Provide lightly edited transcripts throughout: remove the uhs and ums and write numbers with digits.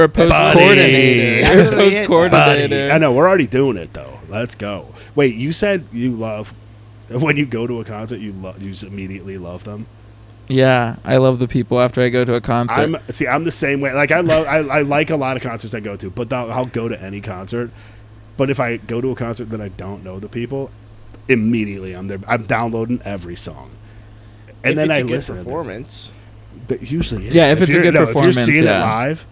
Or post coordinator. That's Or literally post it, coordinator. I know we're already doing it though. Let's go. Wait, you said you love when you go to a concert. You just immediately love them. Yeah, I love the people after I go to a concert. I'm the same way. Like I like a lot of concerts I go to, but I'll go to any concert. But if I go to a concert that I don't know the people, immediately I'm there. I'm downloading every song, and then I listen. Performance. That usually is. Yeah, if it's a good performance, if you're seeing it yeah. live.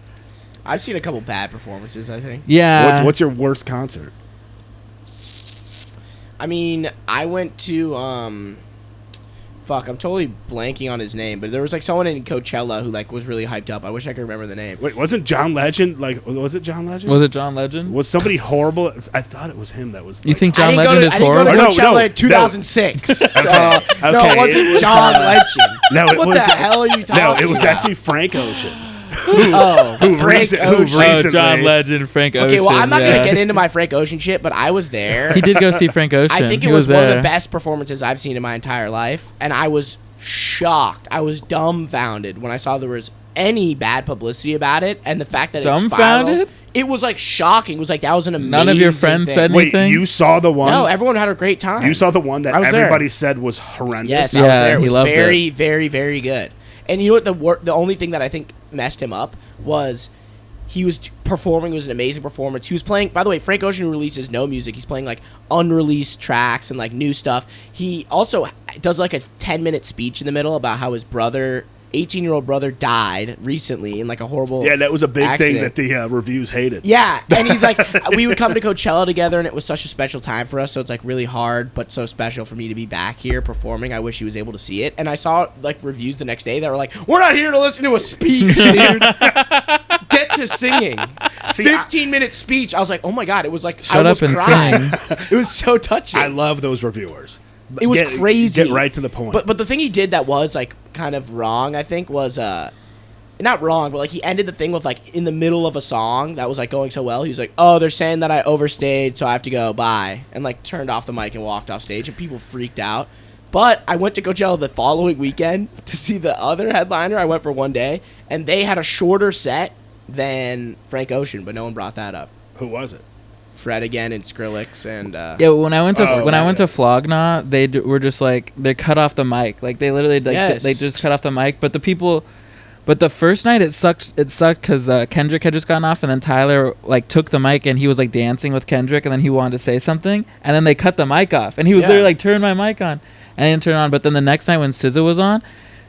I've seen a couple bad performances, I think. Yeah. What's your worst concert? I mean, I went to fuck, I'm totally blanking on his name, but there was like someone in Coachella who like was really hyped up. I wish I could remember the name. Wait, wasn't John Legend was it John Legend? Was it John Legend? Was somebody horrible? I thought it was him that was. You think I John didn't Legend is horrible? I didn't go to No, Coachella in 2006. So, no, Okay, it wasn't it was, John Legend. No, it what was. the hell are you talking No, about? it was actually Frank Ocean. Frank Ocean. Ocean. John Legend, Frank Ocean. Okay, well, I'm not yeah. going to get into my Frank Ocean shit, but I was there. He did go see Frank Ocean. I think it He was one of there. the best performances I've seen in my entire life, and I was shocked. I was dumbfounded when I saw there was any bad publicity about it, and the fact that it Dumbfounded? spiraled. It was like shocking. It was like that was an amazing None of your friends thing. said Wait, anything? you saw the one? No, everyone had a great time. You saw the one that I was there. everybody said was horrendous. Yes, Yeah, I was there. It he was loved very, it. very, very good. And you know what? The only thing that I think messed him up was he was performing. It was an amazing performance. He was playing. By the way, Frank Ocean releases no music. He's playing like unreleased tracks and like new stuff. He also does like a 10-minute speech in the middle about how his brother, 18-year-old brother, died recently in like a horrible Yeah, that was a big accident. thing that the reviews hated. Yeah, and he's like, we would come to Coachella together, and it was such a special time for us. So it's like really hard, but so special for me to be back here performing. I wish he was able to see it. And I saw like reviews the next day that were like, "We're not here to listen to a speech, dude. Get to singing." 15-minute speech. I was like, "Oh my god!" It was like Shut I almost up and cried. sing. It was so touching. I love those reviewers. It was crazy. Get right to the point. But the thing he did that was like kind of wrong, I think, was not wrong, but like he ended the thing with like in the middle of a song that was like going so well. He was like, "Oh, they're saying that I overstayed, so I have to go. Bye," and like turned off the mic and walked off stage, and people freaked out. But I went to Coachella the following weekend to see the other headliner. I went for one day, and they had a shorter set than Frank Ocean, but no one brought that up. Who was it? Fred again and Skrillex and Yeah, when I went to Oh, went to Flogna, they were just like they cut off the mic. Like they literally like Yes. they just cut off the mic. But the first night it sucked. It sucked because Kendrick had just gotten off, and then Tyler like took the mic and he was like dancing with Kendrick, and then he wanted to say something, and then they cut the mic off, and he was literally like, "Turn my mic on," and I didn't turn it on. But then the next night when SZA was on,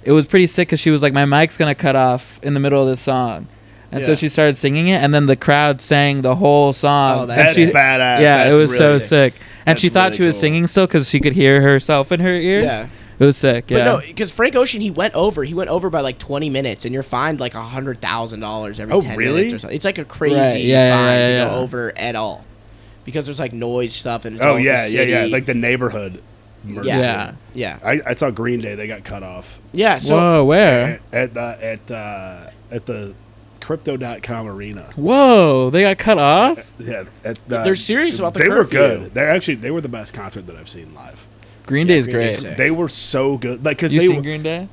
it was pretty sick because she was like, "My mic's gonna cut off in the middle of this song." And so Yeah. she started singing it, and then the crowd sang the whole song. Oh, And That's she- badass. Yeah, That's it was really so sick. And That's she thought really she was cool. singing still because she could hear herself in her ears. Yeah. It was sick, But yeah. no, because Frank Ocean, he went over by like 20 minutes, and you're fined like $100,000 every Oh, 10 really? minutes or something. It's like a crazy Right, yeah, fine yeah, to yeah. go over at all, because there's like noise stuff and it's Oh all yeah, the yeah, yeah. city. Like the neighborhood. merger. Yeah. Yeah. yeah, I saw Green Day. They got cut off yeah. So Whoa, where? at the Crypto.com arena. Whoa, they got cut off? Yeah, They're serious about the They were curfew. good. They were the best concert that I've seen live. Green Day's Green Day's great. sick. They were so good. Like because You they seen Green Day?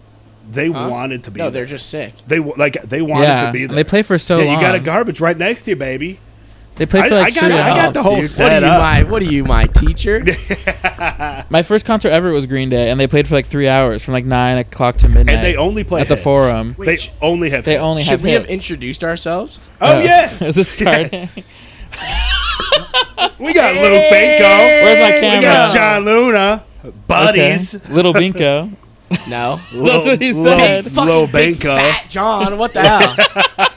Huh? wanted to be. no, there. they're just sick. They wanted Yeah, to be there. they play for so yeah, long. you got a garbage right next to you, baby. They played for I like got- 3 I got hours. the whole Dude, set up. What are you, my teacher? My first concert ever was Green Day, and they played for like 3 hours, from like 9 o'clock to midnight. And they only play at the hits. Forum. They only have. They hits. only Should have we hits. have introduced ourselves? Oh yeah, Is this starting? we got Hey! Little Binkow. Where's my We camera? got John Luna, buddies. Okay. Little Binko. No. That's what he Little- said. Fucking Little big Binkow. fat John. What the hell?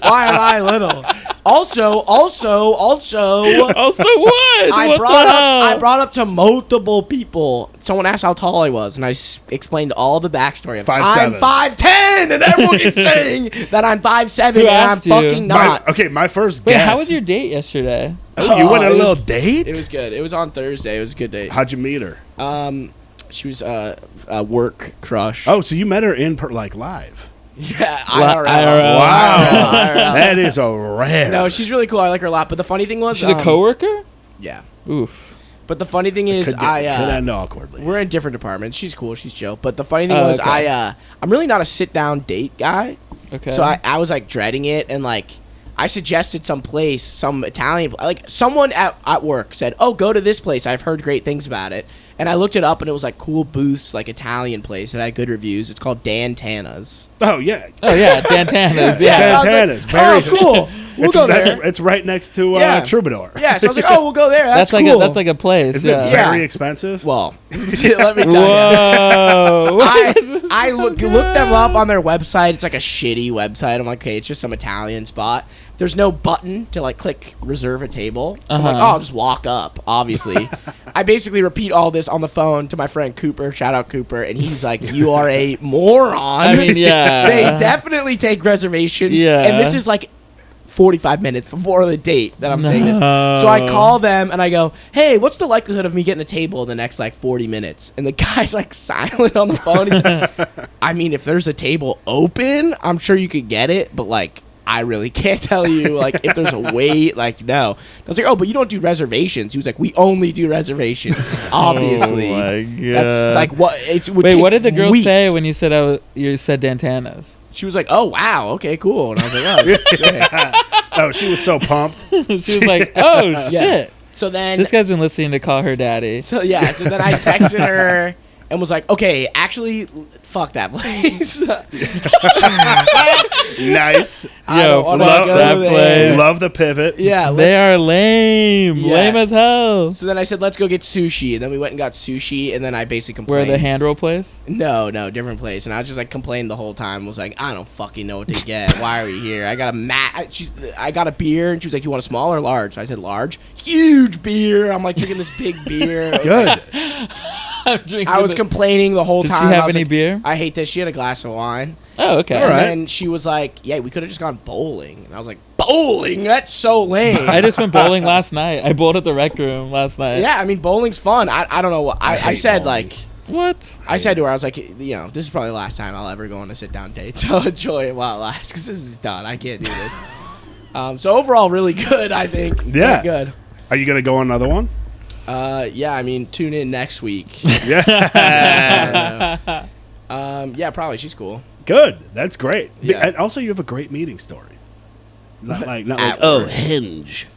Why am I little? Also. Also, what? I What brought the up. hell? I brought up to multiple people. Someone asked how tall I was, and I explained all the backstory. Of 5'7". I'm 5'10", and everyone keeps saying that I'm 5'7", Who and I'm asked you? fucking not. My first Wait, guess. how was your date yesterday? Oh, you went on a it little was- date? It was good. It was on Thursday. It was a good date. How'd you meet her? She was a work crush. Oh, so you met her in live? yeah, IRL. Wow, IRL. that is a rare. No, she's really cool. I like her a lot. But the funny thing was, She's a coworker? Yeah. Oof. But the funny thing is, could end awkwardly. we're in different departments. She's cool. She's chill. But the funny thing Oh, was, okay. I'm really not a sit down date guy. Okay. So I was like dreading it, and like I suggested some place, some Italian, like someone at work said, "Oh, go to this place. I've heard great things about it." And I looked it up, and it was like cool booths, like Italian place. It had good reviews. It's called Dan Tana's. Oh yeah. Oh yeah, Dantana's. Yeah. So I was Dantana's, like, very oh, cool. We'll go there. It's right next to Yeah. Troubadour. Yeah, so I was like, oh, we'll go there. That's like cool. that's like a place. Isn't Yeah. it very expensive? Well, let me tell you. Whoa. I looked them up on their website. It's like a shitty website. I'm like, okay, it's just some Italian spot. There's no button to like click reserve a table. So I'm like, oh, I'll just walk up, obviously. I basically repeat all this on the phone to my friend Cooper. Shout out Cooper. And he's like, you are a moron. I mean, yeah. They definitely take reservations. Yeah. And this is like 45 minutes before the date that I'm saying this. So I call them and I go, hey, what's the likelihood of me getting a table in the next like 40 minutes? And the guy's like silent on the phone. He's like, I mean, if there's a table open, I'm sure you could get it, but like, I really can't tell you like if there's a wait. Like, no. I was like, oh, but you don't do reservations. He was like, we only do reservations. Obviously. Oh my God. That's like what it would Wait, take what did the girl weeks. say when you said you said Dantana's? She was like, oh wow, okay, cool. And I was like, oh shit. Oh, she was so pumped. She was like, "Oh shit, So then this guy's been listening to call her daddy." So yeah, so then I texted her and was like, okay, actually, fuck that place. Nice. I Yo, don't wanna fuck go that there. place. Love the pivot. Yeah. They are lame, Yeah. lame as hell. So then I said, let's go get sushi. And then we went and got sushi. And then I basically Where complained. the hand roll place? No, different place. And I was just like complaining the whole time. Was like, I don't fucking know what to get. Why are we here? I got I got a beer, and she was like, you want a small or large? I said large. Huge beer. I'm like drinking this big beer. Good. I'm drinking. I was complaining the whole Did time. she I have was any like, beer? I hate this. She had a glass of wine. Oh, okay. All right. And then she was like, yeah, we could have just gone bowling. And I was like, bowling? That's so lame. I just went bowling last night. I bowled at the rec room last night. Yeah, I mean, bowling's fun. I don't know what. I hate said, bowling. like, What? I said to her, I was like, you know, this is probably the last time I'll ever go on a sit down date. So enjoy it while it lasts, because this is done. I can't do this. So overall, really good, I think. Yeah. Really good. Are you gonna go on another one? Yeah, I mean, tune in next week. Yeah. Yeah, probably. She's cool. Good. That's great. Yeah. And also, you have a great meeting story. Not like At oh, work. Hinge.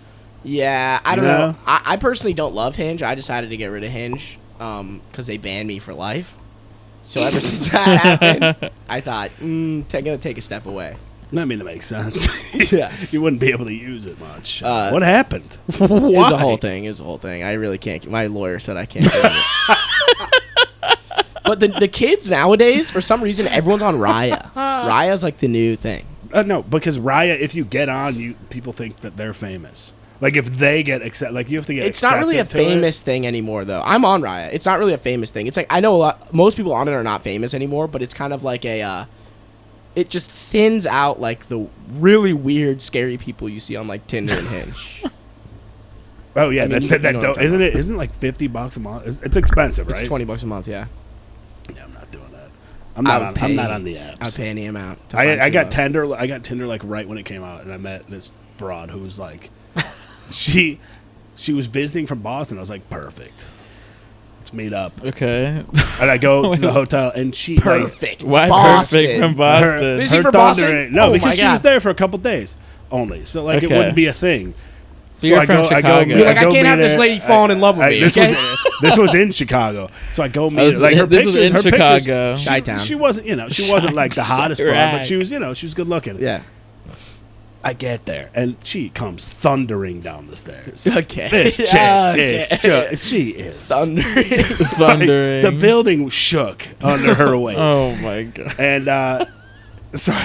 Yeah, I don't You know. know? I personally don't love Hinge. I decided to get rid of Hinge because they banned me for life. So ever since that happened, I thought, I'm going to take a step away. I mean, it makes sense. Yeah. You wouldn't be able to use it much. Uh, what happened? It was Why? a whole thing. It was a whole thing. I really can't. My lawyer said I can't do it. But the kids nowadays, for some reason, everyone's on Raya. Raya's like the new thing. No, because Raya, if you get on, people think that they're famous. Like if they get like you have to get. It's not really a accepted to it. famous thing anymore, though. I'm on Raya. It's not really a famous thing. It's like I know most people on it are not famous anymore, but it's kind of like a. It just thins out like the really weird, scary people you see on like Tinder and Hinge. Oh yeah, I mean, that you know what I'm isn't it? Isn't it like $50 a month? It's expensive, right? It's $20 a month, yeah. Yeah, I'm not doing that. I'm not on the apps. I'd pay any amount. to find I true got love. Tinder. I got Tinder like right when it came out, and I met this broad who was like, she was visiting from Boston. I was like, perfect. Let's meet up. Okay. And I go to the hotel, and she Perfect. Why Boston. perfect from Like, Boston? Is he from thunder Boston? ain't- No, Oh my because she God. was there for a couple days only, so like it Okay. wouldn't be a thing. So you're from Chicago. You're like, I go can't meet have this her. lady falling in love with me, This okay? this was in Chicago, so I go meet was- her. Like her this was pictures, in her Chicago. pictures. Chi-town. She wasn't, she wasn't like the hottest broad, but she was, she was good looking. Yeah. I get there, and she comes thundering down the stairs. Okay. This chick she is Thundering. Thundering. The building shook under her weight. Oh my god. And so I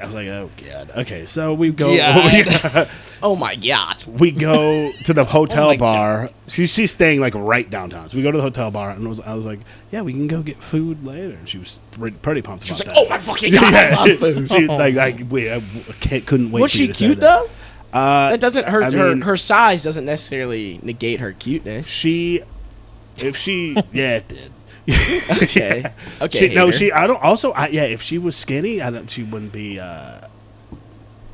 was like, oh god. Okay, so we go. God. Oh my God. We go to the hotel Oh my bar. She's staying like right downtown. So we go to the hotel bar, and I was like, yeah, we can go get food later. And she was pretty pumped She was about like, that. oh my fucking God, I love food. She couldn't wait. Was for she you to say cute, that. though? That doesn't I mean- her size doesn't necessarily negate her cuteness. Yeah, it did. Okay. Okay. If she was skinny, she wouldn't be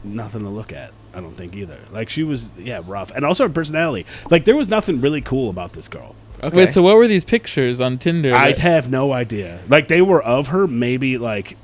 nothing to look at. I don't think either. Like she was, rough, and also her personality. Like there was nothing really cool about this girl. Okay. Wait, so what were these pictures on Tinder? I have no idea. Like they were of her, maybe like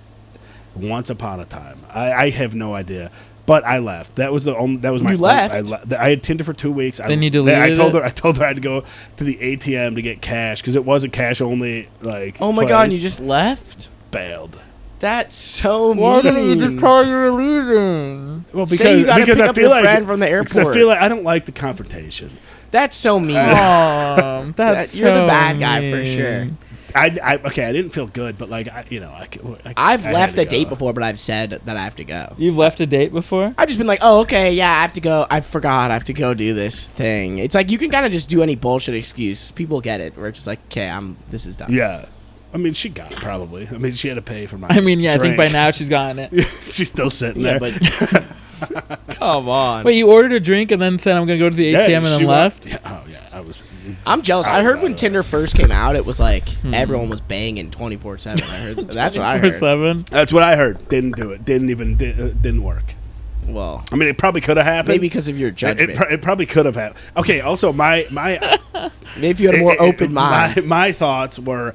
once upon a time. I have no idea. But I left. That was the only. That was my. You left? I had Tinder for 2 weeks. Then you deleted I told it? her. I told her I had to go to the ATM to get cash because it was a cash only. Like. Oh my place. god! And you just left? bailed. That's so mean. Why didn't you just tell her you were leaving? Well, Say you gotta pick I up feel your like friend from the because I airport. feel like I don't like the confrontation. That's so mean. That's You're the so bad guy for mean. sure. Okay, I didn't feel good, but like I've I left had a to date go. before, but I've said that I have to go. You've left a date before? I've just been like, oh, okay, yeah, I have to go. I forgot. I have to go do this thing. It's like you can kind of just do any bullshit excuse. People get it. Where it's just like, okay, this is done. Yeah. I mean, she got it probably. I mean, she had to pay for my. I mean, yeah, I think by drink. now she's gotten it. She's still sitting Yeah, there. but come on. Wait, you ordered a drink and then said I'm gonna go to the ATM and then she left? Yeah, oh yeah, I was. I'm jealous. I I was heard out when of Tinder first came out, it was like Hmm. everyone was banging 24/7. I heard that's what I heard. 24/7. That's what I heard. Didn't do it. Didn't work. Well, I mean, it probably could have happened. maybe because of your judgment. It probably could have happened. Okay. Also, my Maybe if you had a more open mind. My thoughts were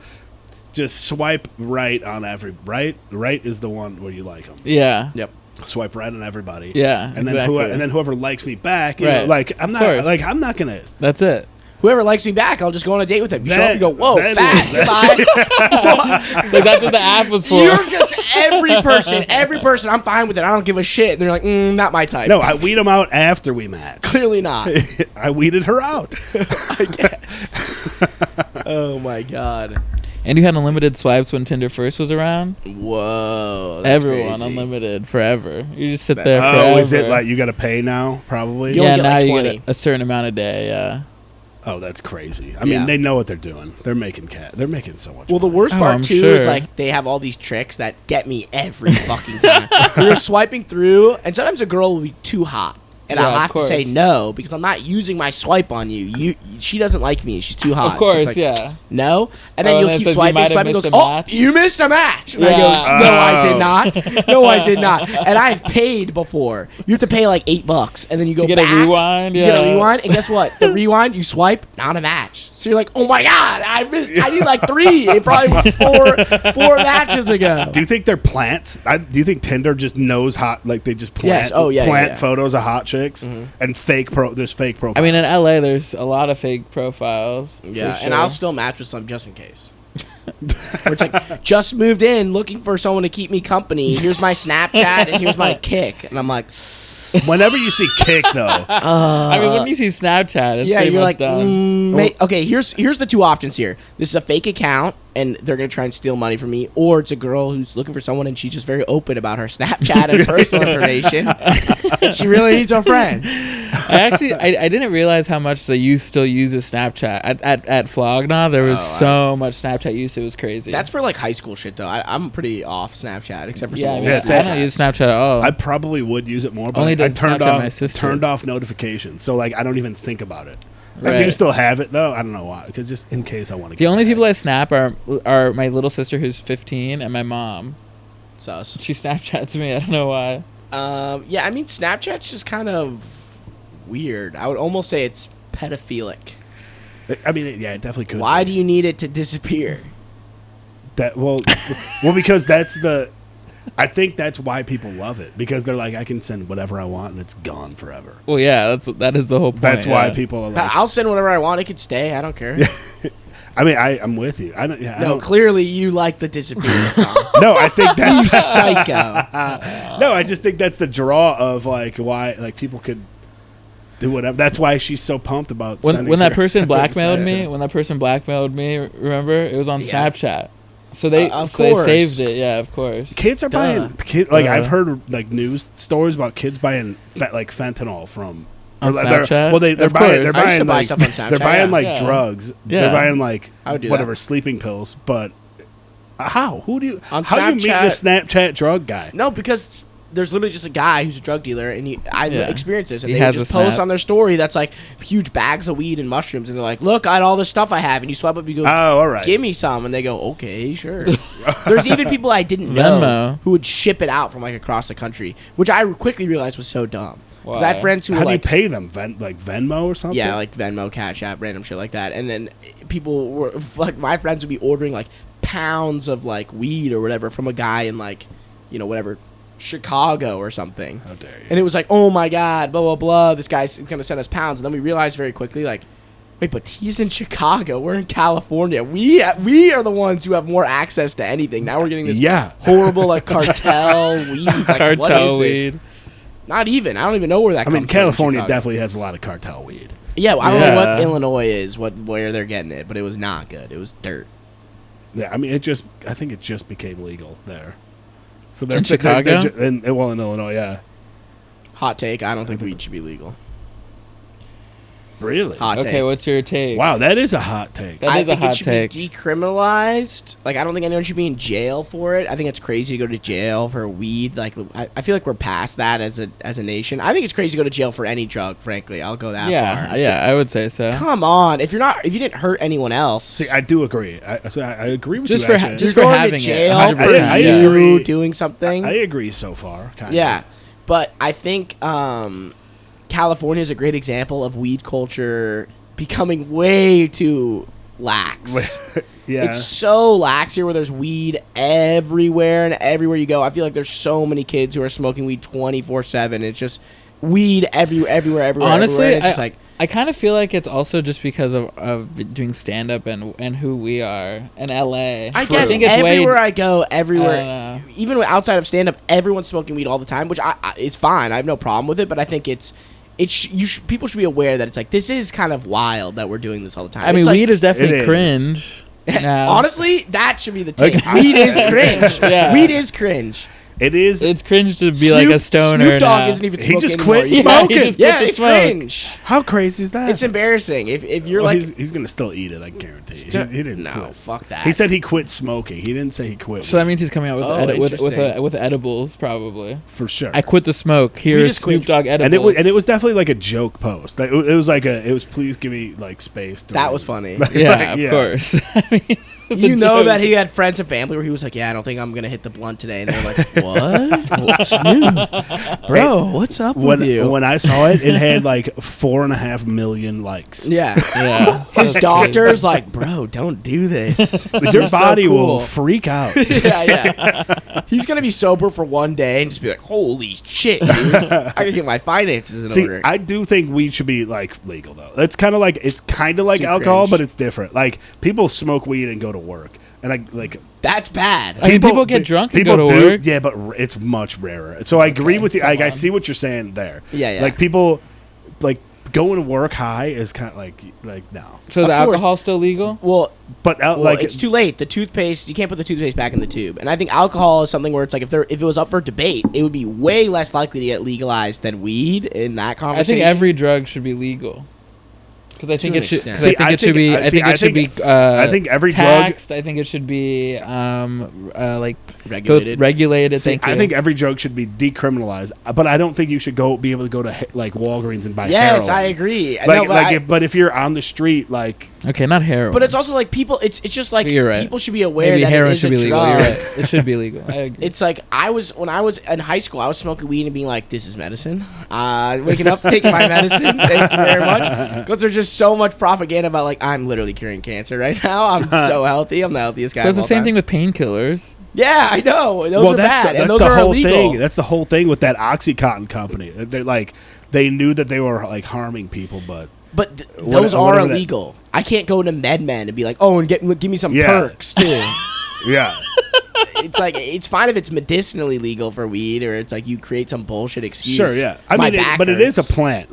just swipe right on every right. Right is the one where you like them. Yeah. Yep. Swipe right on everybody. Yeah, And then exactly. whoever likes me back, you Right. know, like I'm course. not gonna. That's it. Whoever likes me back, I'll just go on a date with them. You show up That- and go, whoa, that fat, is- goodbye. So that's what the app was for. You're just every person. I'm fine with it. I don't give a shit. And they're like, not my type. No, I weed them out after we met. Clearly not. I weeded her out. I guess. Oh my god. And you had unlimited swipes when Tinder first was around? Whoa. That's Everyone crazy. unlimited forever. You just sit That's- there forever. Oh, is it like you got to pay now? Probably. You yeah, only get now like you 20. get a certain amount a day, yeah. Oh, that's crazy. I Yeah. mean, they know what they're doing. They're making They're making so much. Well, the money. worst Oh, part I'm too sure. is like they have all these tricks that get me every fucking time. You're swiping through, and sometimes a girl will be too hot, and Yeah, I'll of have to say course. no because I'm not using my swipe on you. She doesn't like me. She's too hot. Of So course, it's like, yeah. No, and then Oh, and you'll then it keep says you swiping, might have swiping. Goes, missed a oh, match." you missed a match. And I Yeah. go, no, I did Oh. not. No, I did not. And I've paid before. You have to pay like $8, and then you go get a back. rewind, You get a yeah. rewind, and guess what? The rewind, you swipe, not a match. So you're like, oh my god, I missed. I need like 3. It probably was four matches ago. Do you think they're plants? Do you think Tinder just knows hot? Like they just plant, Yes. Oh, yeah, plant yeah, yeah. photos of hot chicks and there's fake profiles. I mean, in LA, there's a lot of fake profiles. Yeah, for and sure. I'll still match with some just in case. Where it's like, just moved in, looking for someone to keep me company. Here's my Snapchat and here's my Kick, and I'm like, Whenever you see Kick though, I mean, when you see Snapchat, it's yeah, pretty you're much like, done. okay. Here's the two options here. This is a fake account, and they're gonna try and steal money from me, or it's a girl who's looking for someone, and she's just very open about her Snapchat and personal information. And she really needs a friend. I didn't realize how much you still use a Snapchat at Flogna. There was so much Snapchat use. It was crazy. That's for like high school shit, though. I'm pretty off Snapchat, except for some yeah. I, old mean, Yeah, I same. don't use Snapchat at all. I probably would use it more, but Only I did turned Snapchat my sister. turned off notifications, so like I don't even think about it. I do Right. still have it though. I don't know why, because just in case I want to. The only people I snap are my little sister who's 15 and my mom. sus. She Snapchats me. I don't know why. Yeah, I mean, Snapchat's just kind of weird. I would almost say it's pedophilic. I mean, yeah, it definitely could. Why be. do you need it to disappear? well, because that's the. I think that's why people love it, because they're like, I can send whatever I want and it's gone forever. Well, yeah, that is the whole point. That's why yeah. people are like. I'll send whatever I want. It could stay. I don't care. I mean, I'm with you. I don't. Yeah, I No, don't, clearly you like the disappearance. no, I think You that's psycho. no. I just think that's the draw of like why like people could do whatever. That's why she's so pumped about When that person her blackmailed me, Snapchat. remember it was on Yeah. Snapchat. So they Of so they course. saved it. Yeah, of course. Kids are Duh. buying. I've heard like news stories about kids buying like fentanyl from. On or, they're- Snapchat? Well, they're Of buying. course. They're I used to buying buy like stuff on Snapchat, they're buying like yeah. drugs. Yeah. They're buying like I would do whatever that. sleeping pills. But how? Who do you? On how you meet the Snapchat- Snapchat drug guy? No, because there's literally just a guy who's a drug dealer, and I Yeah. experienced this, and He they has just a post Snap. on their story that's like huge bags of weed and mushrooms, and they're like, "Look at all the stuff I have," and you swipe up, you go, Oh, all right. "Give me some," and they go, "Okay, sure." There's even people I didn't know Venmo. who would ship it out from like across the country, which I quickly realized was so dumb. Because I Why? had friends who How were do you like, pay them? Like Venmo or something? yeah, like Venmo, Cash App, random shit like that, and then people were like, my friends would be ordering like pounds of like weed or whatever from a guy in like whatever, Chicago or something. How dare you? And it was like, oh my God, blah, blah, blah. This guy's going to send us pounds. And then we realized very quickly, like, wait, but he's in Chicago. We're in California. We are the ones who have more access to anything. Now we're getting this horrible, like, cartel weed. Like, Cartel weed. Not even. I don't even know where that comes from. California definitely has a lot of cartel weed. Yeah, well, I don't know what Illinois is, where they're getting it, but it was not good. It was dirt. Yeah, I mean, I think it just became legal there. So in Chicago? In Illinois, yeah. Hot take, I don't think weed should be legal. Really? Hot Okay, take. what's your take? Wow, that is a hot take. That is a hot take. take. I think it should be decriminalized. Like, I don't think anyone should be in jail for it. I think it's crazy to go to jail for weed. Like, I feel like we're past that as a nation. I think it's crazy to go to jail for any drug, frankly. I'll go that far. Yeah, I would say so. Come on. If you didn't hurt anyone else. See, I do agree. I agree with Just you. for actually. just You're for going having to jail it. for 100%. I you agree. doing something. I agree so far. Kind Yeah. But I think California is a great example of weed culture becoming way too lax. Yeah. It's so lax here where there's weed everywhere, and everywhere you go, I feel like there's so many kids who are smoking weed 24/7. It's just weed everywhere. Honestly, everywhere. It's just I kind of feel like it's also just because of doing stand up and who we are in LA. I guess think it's everywhere way, I go, everywhere, I don't know. even outside of stand up, everyone's smoking weed all the time, which it's fine. I have no problem with it, but I think people should be aware that it's like, this is kind of wild that we're doing this all the time. I mean, weed is definitely It is. cringe. No. Honestly, that should be the take. Weed is cringe. Yeah. Weed is cringe. It is. It's cringe to be like a stoner Snoop Dogg now. isn't even He smoking just anymore. quit Yeah, smoking. he just Yeah, quit the it's smoke. cringe. How crazy is that? It's embarrassing. If you're Well, like, he's gonna still eat it. I guarantee. St- he didn't no, quit. fuck that. He said he quit smoking. He didn't say he quit. So that means he's coming out with Oh, with edibles probably. for sure. I quit the smoke. Here's just quit- Snoop Dogg edibles. and it was definitely like a joke post. Like, it was please give me like space. that was funny. Yeah, Like, of course. I mean, it's a You know joke. that he had friends and family where he was like, yeah, I don't think I'm going to hit the blunt today. And they're like, what? What's new? Bro, what's up with you? When I saw it, it had like 4.5 million likes. Yeah. Yeah. His That's doctor's like, bro, don't do this. Your You're so body will cool. freak out. Yeah. He's going to be sober for one day and just be like, holy shit, dude. I got to get my finances in See, order. I do think weed should be like legal though. It's kind of like too alcohol, cringe. but it's different. Like, people smoke weed and go to work, and I like. That's bad. I mean, people get drunk and people go to do, work. Yeah, but it's much rarer. So I agree with you. Like, I see what you're saying there. Yeah. Like, people, like, going to work high is kind of like no. So is Of course. alcohol still legal? Well, But like it's too late. The toothpaste, you can't put the toothpaste back in the tube. And I think alcohol is something where it's like, if it was up for debate, it would be way less likely to get legalized than weed in that I conversation. think every drug should be legal. Because I think an it should. extent. Cause I think it should be. I think it should be. I think every taxed. I think it should be like regulated. regulated. See, Thank you. I think every drug should be decriminalized, but I don't think you should be able to go to like Walgreens and buy Yes, heroin. I agree. Like, No, but if you're on the street, like, Okay, not heroin. but it's also like people. It's just like You're right. people should be aware maybe that heroin it is should a be legal. drug. You're right. It should be legal. I agree. It's like when I was in high school, I was smoking weed and being like, "This is medicine." Waking up, taking my medicine. Thank you very much. Because there's just so much propaganda about like, I'm literally curing cancer right now. I'm so healthy. I'm the healthiest guy. But it's the of all same time. thing with painkillers. Yeah, I know. Those are bad, and those the are whole illegal. thing. That's the whole thing with that OxyContin company. They're like, they knew that they were like harming people, but But those are whatever that- illegal. I can't go to MedMen and be like, oh, and give me some Yeah. perks too. yeah. It's like, it's fine if it's medicinally legal for weed, or it's like you create some bullshit excuse. Sure, yeah. I My mean, back but it is a hurts. plant.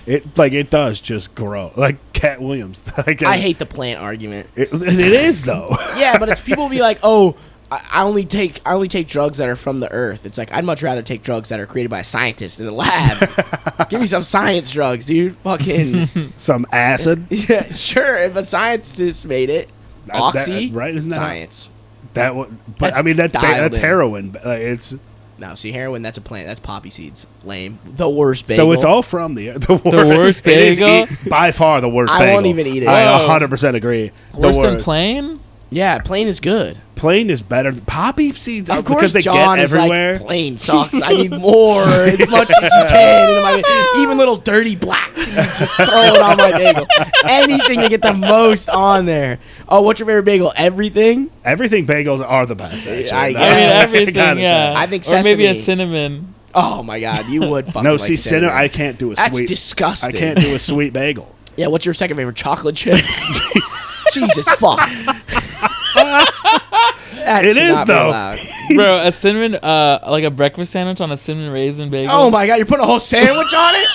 It does just grow. Like Cat Williams. Like, I hate the plant argument. and it is though. Yeah, but it's people be like, oh, I only take drugs that are from the earth. It's like, I'd much rather take drugs that are created by a scientist in a lab. Give me some science drugs, dude. Fucking Some acid. yeah, sure. If a scientist made it, oxy, right? Isn't that science? that? But That's I mean, that's dialed in. heroin. It's No, see, heroin, that's a plant. That's poppy seeds. Lame. The worst bagel. so it's all from the worst it is bagel? by far the worst. I bagel. won't even eat it. I Whoa. 100% agree. Worse the than worst. plain? Yeah, plain is good. Plain is better. Poppy seeds, Of course, because they John get is everywhere. like, plain sucks. I need more, as much as you can. Into my, even little dirty black seeds, just throw it on my bagel. Anything to get the most on there. Oh, what's your favorite bagel? Everything? Everything bagels are the best. Actually, I I mean, Yes. everything, Gotta say. yeah. I think Or maybe a sesame. cinnamon. Oh my god, you would fucking No, like see, cinnamon. I can't do a That's sweet. disgusting. I can't do a sweet bagel. Yeah, what's your second favorite? Chocolate chip? Jesus fuck. That It should is, not be though. allowed. Bro, a cinnamon, like a breakfast sandwich on a cinnamon raisin bagel. Oh my god, you're putting a whole sandwich on it?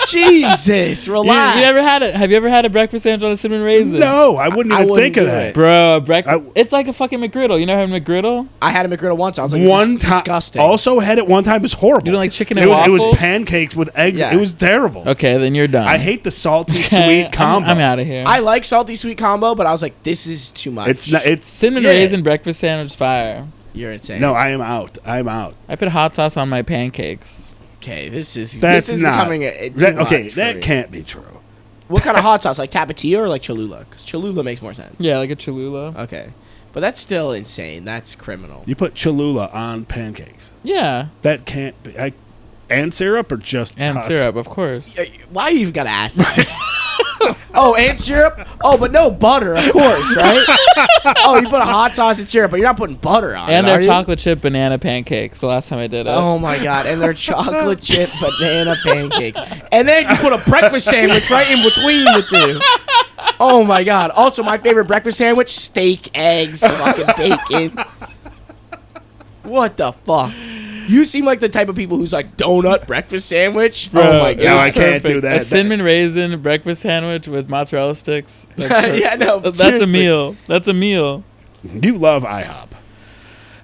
Jesus, You, relax. you ever had it? Have you ever had a breakfast sandwich on a cinnamon raisin? No, I wouldn't I even wouldn't think of do that. it. Bro, I- it's like a fucking McGriddle. You never had a McGriddle? I had a McGriddle once. I was like, One this is time, disgusting. also had it one time. It was horrible. You don't like chicken it and was, It waffles? was pancakes with eggs. Yeah. It was terrible. Okay, then you're done. I hate the salty Okay, sweet combo. I'm out of here. I like salty sweet combo, but I was like, this is too much. It's not. It's Cinnamon yeah. raisin breakfast sandwich fire. You're insane. No, I am out. I'm out. I put hot sauce on my pancakes. Okay, this is That's becoming too okay, much for that me. can't be true. What kind of hot sauce? Like Tapatio or like Cholula? Because Cholula makes more sense. Yeah, like a Cholula. Okay, but that's still insane. That's criminal. You put Cholula on pancakes. Yeah, That can't be. And syrup or just and hot syrup, of course. Why you even gotta ask that? Oh, and syrup? Oh, but no butter, of course, right? Oh, you put a hot sauce and syrup, but you're not putting butter on And it, they're are you? chocolate chip banana pancakes. The last time I did it. Oh my god, and they're chocolate chip banana pancakes. And then you put a breakfast sandwich right in between the two. Oh my god. Also, my favorite breakfast sandwich, steak, eggs, fucking bacon. What the fuck? You seem like the type of people who's like donut breakfast sandwich. Bro, Oh my god. No, I can't do perfect. that. A cinnamon raisin breakfast sandwich with mozzarella sticks. That's Yeah, no, That's seriously. a meal. That's a meal. You love IHOP.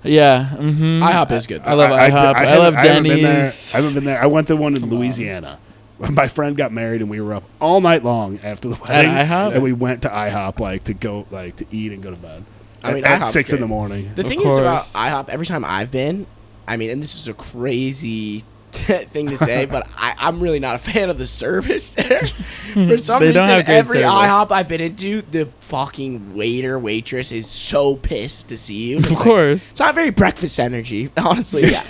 Yeah. Mm-hmm. IHOP is good. I love IHOP. I love Denny's. I haven't been there. I went to one in Louisiana. My friend got married and we were up all night long after the wedding. IHOP? And we went to IHOP to eat and go to bed. I mean, at IHOP's 6 in great. the morning. The Of thing is about course. IHOP, every time I've been, I mean, and this is a crazy thing to say, but I'm really not a fan of the service there. For some They don't reason, have great every service. IHOP I've been into, the fucking waiter, waitress is so pissed to see you. And Of it's like- course. it's not very breakfast energy, honestly. Yeah,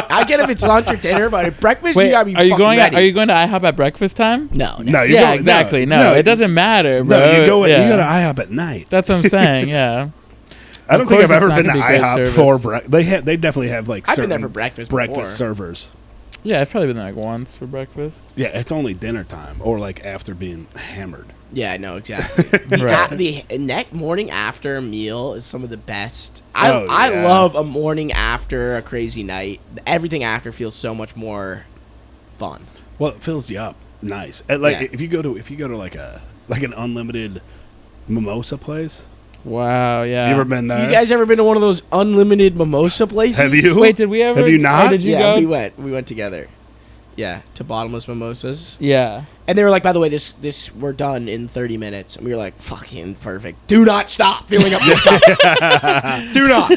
I get if it's lunch or dinner, but at breakfast Wait, you gotta be are you fucking going? ready. Are you going to IHOP at breakfast time? No, No, you're Yeah, going, exactly. No, it doesn't matter, bro. No, you go Yeah. to IHOP at night. That's what I'm saying. Yeah. I don't Of think I've course ever it's been not to gonna be good IHOP service. for breakfast. They definitely have like I've been certain there for breakfast before. servers. Yeah, I've probably been there like once for breakfast. Yeah, it's only dinner time or like after being hammered. Yeah, I know exactly. Right. The morning after meal is some of the best. Oh, I yeah. love a morning after a crazy night. Everything after feels so much more fun. Well, it fills you up nice. And like Yeah. if you go to like an unlimited mimosa place. Wow. Yeah. You ever been there? You guys ever been to one of those unlimited mimosa places? Have you? Wait, did we ever? Have you not? Or did you Yeah, go? we went. We went together. Yeah, to bottomless mimosas. Yeah. And they were like, by the way, this we're done in 30 minutes. And we were like, fucking perfect. Do not stop filling up this cup. Do not.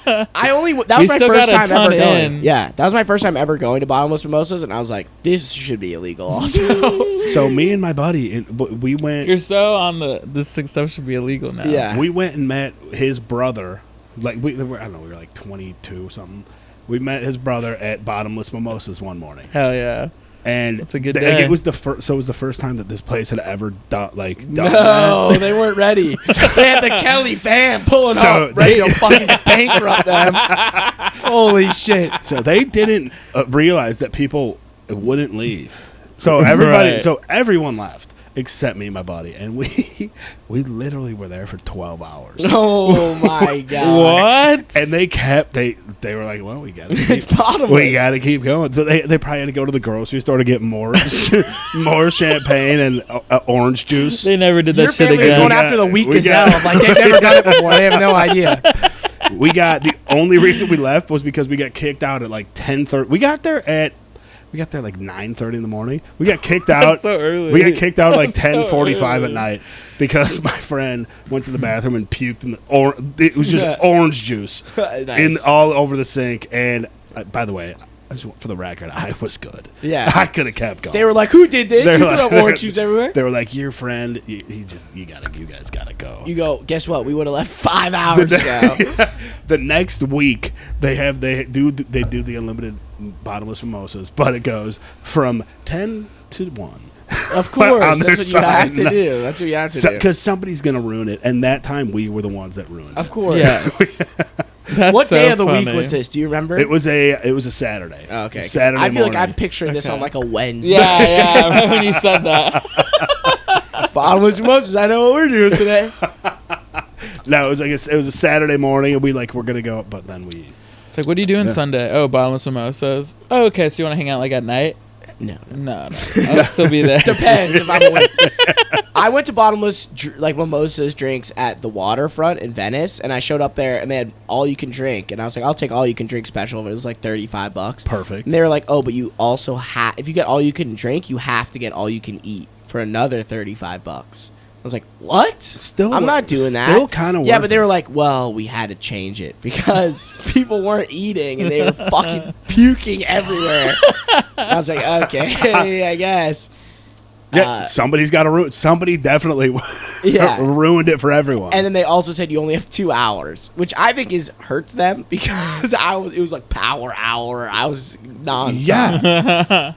That was We my still first got a time ton ever going. in. Yeah, that was my first time ever going to bottomless mimosas, and I was like, this should be illegal also. So me and my buddy, we went. You're so on this stuff should be illegal now. Yeah. We went and met his brother. Like I don't know, we were like 22 something. We met his brother at Bottomless Mimosas one morning, Hell yeah. and That's a good like, day. it was the first. So it was the first time that this place had ever done No, they weren't ready. They had the Kelly fan pulling So up, ready they- to fucking bankrupt them. Holy shit. So they didn't realize that people wouldn't leave. So everybody, Right. so everyone left except me and my buddy, and we literally were there for 12 hours. Oh my god. What? And they were like, well, we gotta It's keep, bottomless. we gotta keep going. So they probably had to go to the grocery store to get more more champagne and orange juice. They never did that Your shit family was again. going after the weak We gazelle. got- Like they've never done it before. They have no idea. We got the only reason we left was because we got kicked out at like 10:30. We got there like 9:30 in the morning. We got kicked out. so early. We got kicked out at like That's so 10:45 at early. night because my friend went to the bathroom and puked in it was just orange juice Nice. in all over the sink. And by the way, For the record, I was good. Yeah. I could have kept going. They were like, "Who did this? They're Who like- threw up orange juice everywhere?" They were like, "Your friend, you guys gotta go." You go. Guess what? We would have left 5 hours ago. The next week they do the unlimited bottomless mimosas, but it goes from 10 to 1. Of course, On their that's what you have sign. to do. That's what you have to do. Because somebody's gonna ruin it, and that time we were the ones that ruined Of it. course. Yes. That's What so day of the funny. week was this? Do you remember? It was a Saturday. Oh, okay. 'Cause Saturday I feel like morning. I'm picturing this Okay. on like a Wednesday. Yeah, yeah. I remember when you said that. Bottomless mimosas. I know what we're doing today. No, it was it was a Saturday morning, and we're gonna go, but then we. It's like, what are you doing Yeah. Sunday? Oh, bottomless mimosas. Oh, okay. So you want to hang out like at night? No. No. I'll still be there. Depends if I'm awake. I went to bottomless mimosas drinks at the waterfront in Venice, and I showed up there and they had all you can drink, and I was like, I'll take all you can drink special. But it was like $35. Perfect. And they were like, oh, but you also if you get all you can drink, you have to get all you can eat for another $35. I was like, what? Still, I'm not doing that. Still kind of Yeah, but they were like, well, we had to change it because people weren't eating and they were fucking puking everywhere. I was like, okay, I guess. Yeah, somebody's got to ruin. Somebody definitely Yeah. ruined it for everyone. And then they also said you only have 2 hours, which I think hurts them because it was like power hour. I was nonstop. yeah,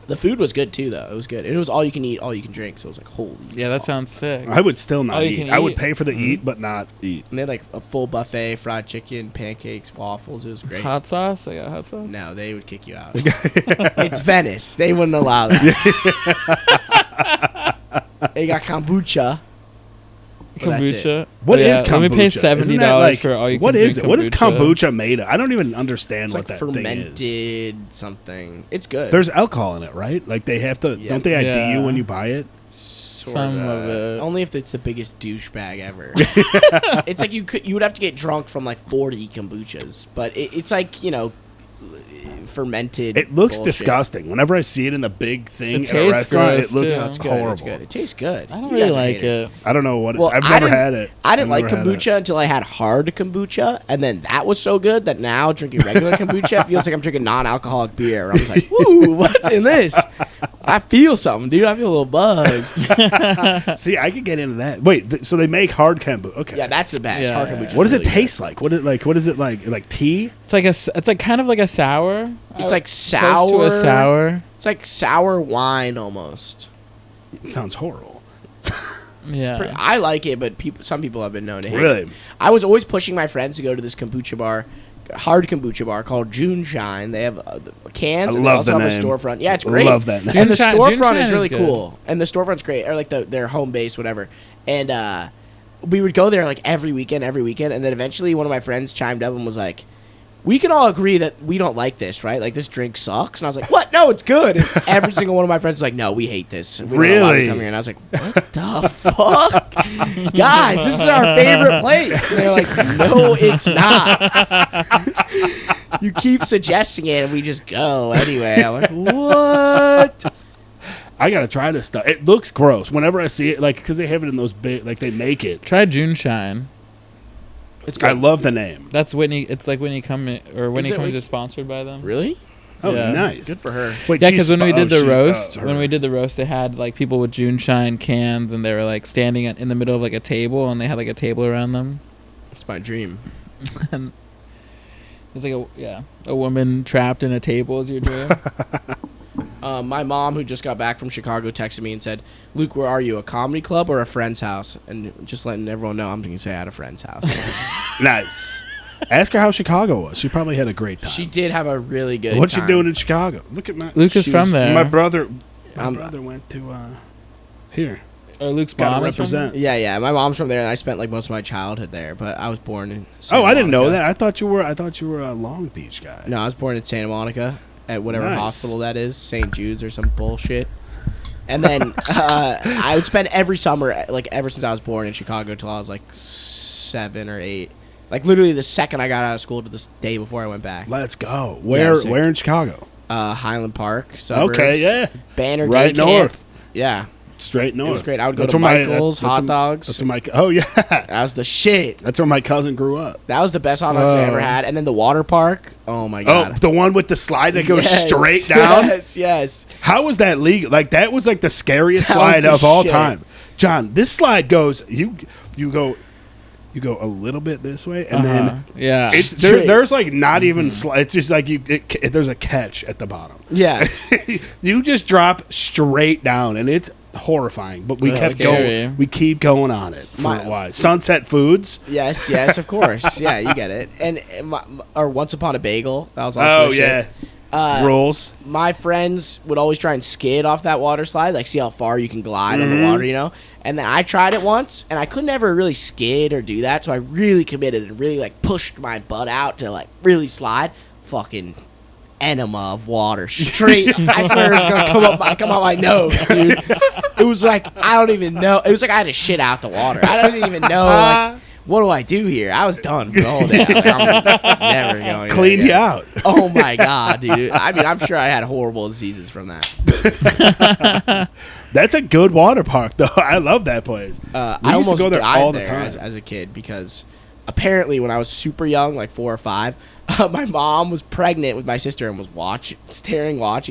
The food was good too, though. It was good. And it was all you can eat, all you can drink. So it was like, holy. Yeah, that fuck. sounds sick. I would still All not you eat. can I would eat. pay for the eat, but not eat. And they had like a full buffet, fried chicken, pancakes, waffles. It was great. Hot sauce? I got hot sauce. No, they would kick you out. It's Venice. They wouldn't allow that. They got kombucha. But that's it. Kombucha. What is Let me kombucha? pay Isn't $70 that like, for all you what can is drink it? What is kombucha. kombucha made of? I don't even understand It's what like that thing is. fermented something. It's good. There's alcohol in it, right? Like they have to. Yeah. Don't they ID Yeah. you when you buy it? Some of it. Only if it's the biggest douchebag ever. It's like you would have to get drunk from like 40 kombuchas, but it's like fermented. It looks bullshit. disgusting. Whenever I see it in a big thing It at a tastes restaurant, gross, it looks too. No, it's good. horrible. It's good. It tastes good. I don't You really guys are like haters. it. I don't know what. Well, I've I never didn't- had it. I didn't I've like never had it. kombucha until I had hard kombucha, and then that was so good that now drinking regular kombucha feels like I'm drinking non-alcoholic beer. I was like, "Woo, what's in this?" I feel something, dude. I feel a little buzz. See, I could get into that. Wait, so they make hard kombucha? Okay. Yeah, that's the best. Yeah, Hard yeah. kombucha. What does it really taste like? What is it like? Like tea? It's like kind of like a sour. It's like Close sour. to a sour. It's like sour wine almost. It sounds horrible. Yeah. I like it, but some people have been known to hate Really? it. I was always pushing my friends to go to this kombucha bar, hard kombucha bar called June Shine. They have cans I and they love also the have name. a storefront. Yeah, it's great. Love that name. And the June storefront Shine is is really good. cool. And the storefront's great, or like their home base, whatever. And we would go there like every weekend. And then eventually one of my friends chimed up and was like, we can all agree that we don't like this, right? Like, this drink sucks. And I was like, what? No, it's good. And every single one of my friends was like, no, we hate this. We don't allow you to Really? come here. And I was like, what the fuck? Guys, this is our favorite place. And they're like, no, it's not. You keep suggesting it, and we just go anyway. I'm like, what? I gotta try this stuff. It looks gross. Whenever I see it, like, because they have it in those big, like they make it. Try June Shine. It's I love the name. That's Whitney. It's like Whitney Cummings, or Whitney Is it Cummings Whitney- is sponsored by them. Really? Oh, Yeah. nice. Good for her. Wait, Yeah, she's because when we did the she's- roast, her. when we did the roast, they had like people with June Shine cans, and they were like standing in the middle of like a table, and they had like a table around them. It's my dream. And it's like a woman trapped in a table is your dream. My mom, who just got back from Chicago, texted me and said, Luke, where are you, a comedy club or a friend's house? And just letting everyone know, I'm going to say at a friend's house. Nice. Ask her how Chicago was. She probably had a great time. She did have a really good What's she time. doing in Chicago? Look at my Luke is She from was- there. my brother. My Um, brother went to here. Or Luke's Gotta mom is from represent. there? Yeah. My mom's from there, and I spent like most of my childhood there. But I was born in Oh, Santa I didn't know Monica. that. I thought you were a Long Beach guy. No, I was born in Santa Monica at whatever Nice. hospital that is, St. Jude's or some bullshit. And then I would spend every summer, like ever since I was born, in Chicago till I was like 7 or 8. Like literally the second I got out of school to this day before I went back. Let's go. Yeah, sick. Where in Chicago? Highland Park. Suburbs, Okay, yeah. Banner Right Day Camp. north. Yeah. straight north. It was great. I would go That's to where my- Michael's, that's hot where- dogs. That's where my oh yeah, That was the shit. that's where my cousin grew up. That was the best hot dogs I Whoa. ever had. And then the water park. Oh my Oh, god. the one with the slide that goes Yes, straight down. Yes. How was that legal? Like that was like the scariest That was slide the of all shit. time. John, this slide goes you go a little bit this way and then yeah. it's there's like not even it's just like there's a catch at the bottom. Yeah. You just drop straight down and it's horrifying, but we That's kept scary. going. We keep going on it for a while. Sunset Foods. Yes, of course. Yeah, you get it. And or Once Upon a Bagel. That was also Oh the yeah. shit. Rules. My friends would always try and skid off that water slide, like see how far you can glide on the water, you know? And then I tried it once, and I could never really skid or do that, so I really committed and really, like, pushed my butt out to, like, really slide. Fucking enema of water. Straight. I swear it was going to come out my nose, dude. It was like, I don't even know. It was like I had to shit out the water. I don't even know, like, what do I do here? I was done for the whole day. I'm never going. Cleaned you out. Oh my god, dude! I mean, I'm sure I had horrible diseases from that. That's a good water park, though. I love that place. I We used to almost go there died all the there time. as a kid because apparently when I was super young, like 4 or 5, my mom was pregnant with my sister and was watching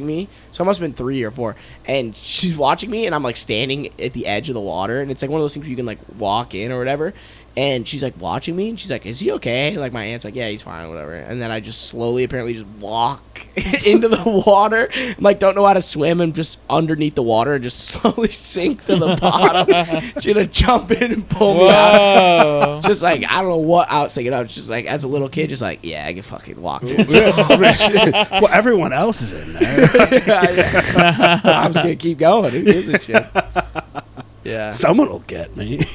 me. So I must have been 3 or 4, and she's watching me, and I'm like standing at the edge of the water, and it's like one of those things where you can like walk in or whatever. And she's like watching me, and she's like, "Is he okay?" And, like my aunt's like, "Yeah, he's fine, whatever." And then I just slowly, apparently, just walk into the water, and, like don't know how to swim, and just underneath the water, and just slowly sink to the bottom. She's gonna jump in and pull me out. Whoa. Just like I don't know what I was thinking. I was just like, as a little kid, just like, yeah, I can fucking walk through this. Well, everyone else is in there. I was gonna keep going. Who gives a shit? Yeah, Someone will get me.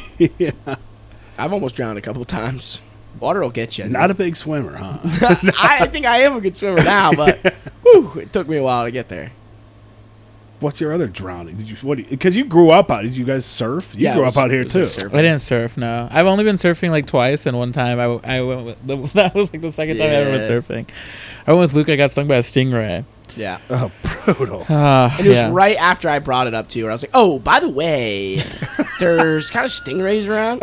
I've almost drowned a couple times. Water will get you. Not a big swimmer, huh? I think I am a good swimmer now, but whew, it took me a while to get there. What's your other drowning? Did you because you grew up out? Did you guys surf? You grew up out here too. I didn't surf. No, I've only been surfing like twice, and one time I went with that was like the second time I ever went Yeah. surfing. I went with Luke. I got stung by a stingray. Yeah. Oh, brutal. And it was Yeah. right after I brought it up to her. I was like, oh, by the way, there's kind of stingrays around.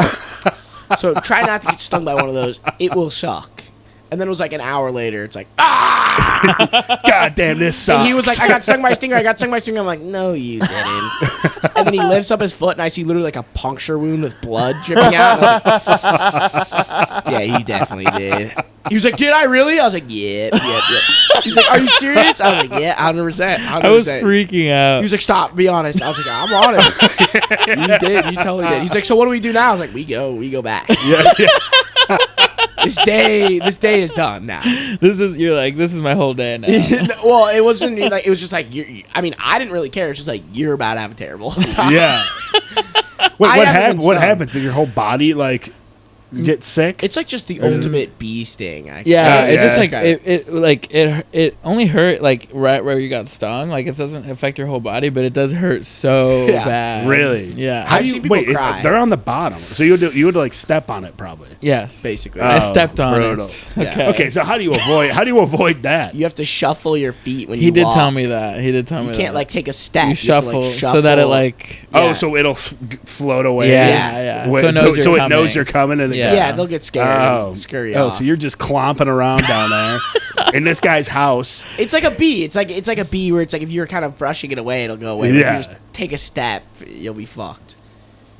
So try not to get stung by one of those. It will suck. And then it was like an hour later. It's like, ah! God damn, this sucks. And he was like, I got stung by a stinger. I got stung by a stinger. I'm like, no, you didn't. And then he lifts up his foot, and I see literally like a puncture wound with blood dripping out. And I was like, yeah, you definitely did. He was like, did I really? I was like, yep. He's like, are you serious? I was like, yeah, 100%. I was freaking out. He was like, stop, be honest. I was like, I'm honest. You did. You totally did. He's like, so what do we do now? I was like, we go back. Yeah. This day is done now. This is my whole day now. Well, it wasn't like, it was just like, I mean, I didn't really care. It's just like, you're about to have a terrible time. Yeah. I What haven't been what stung. happens? Did your whole body like get sick? It's like just the ultimate bee sting. Yeah, Yeah, it just yeah. like it only hurt like right where you got stung. Like it doesn't affect your whole body, but it does hurt so Yeah. bad. Really? Yeah. I've seen people wait, cry. they're on the bottom, so you would like step on it probably. Yes. Basically. I Oh, stepped on brutal. it. Yeah. Okay. Okay, so how do you avoid that? You have to shuffle your feet when He you did walk. tell me that. He did tell me You that. can't like take a step. you have to, shuffle, like, so that it like Oh, Yeah. so it'll float away. yeah. Wait, So it knows so you're it knows coming. you're coming and it Yeah. Yeah, they'll get scared and scurry oh, off. so you're just clomping around down there in this guy's house. It's like a bee. It's like a bee where it's like if you're kind of brushing it away, it'll go away. But Yeah. if you just take a step, you'll be fucked.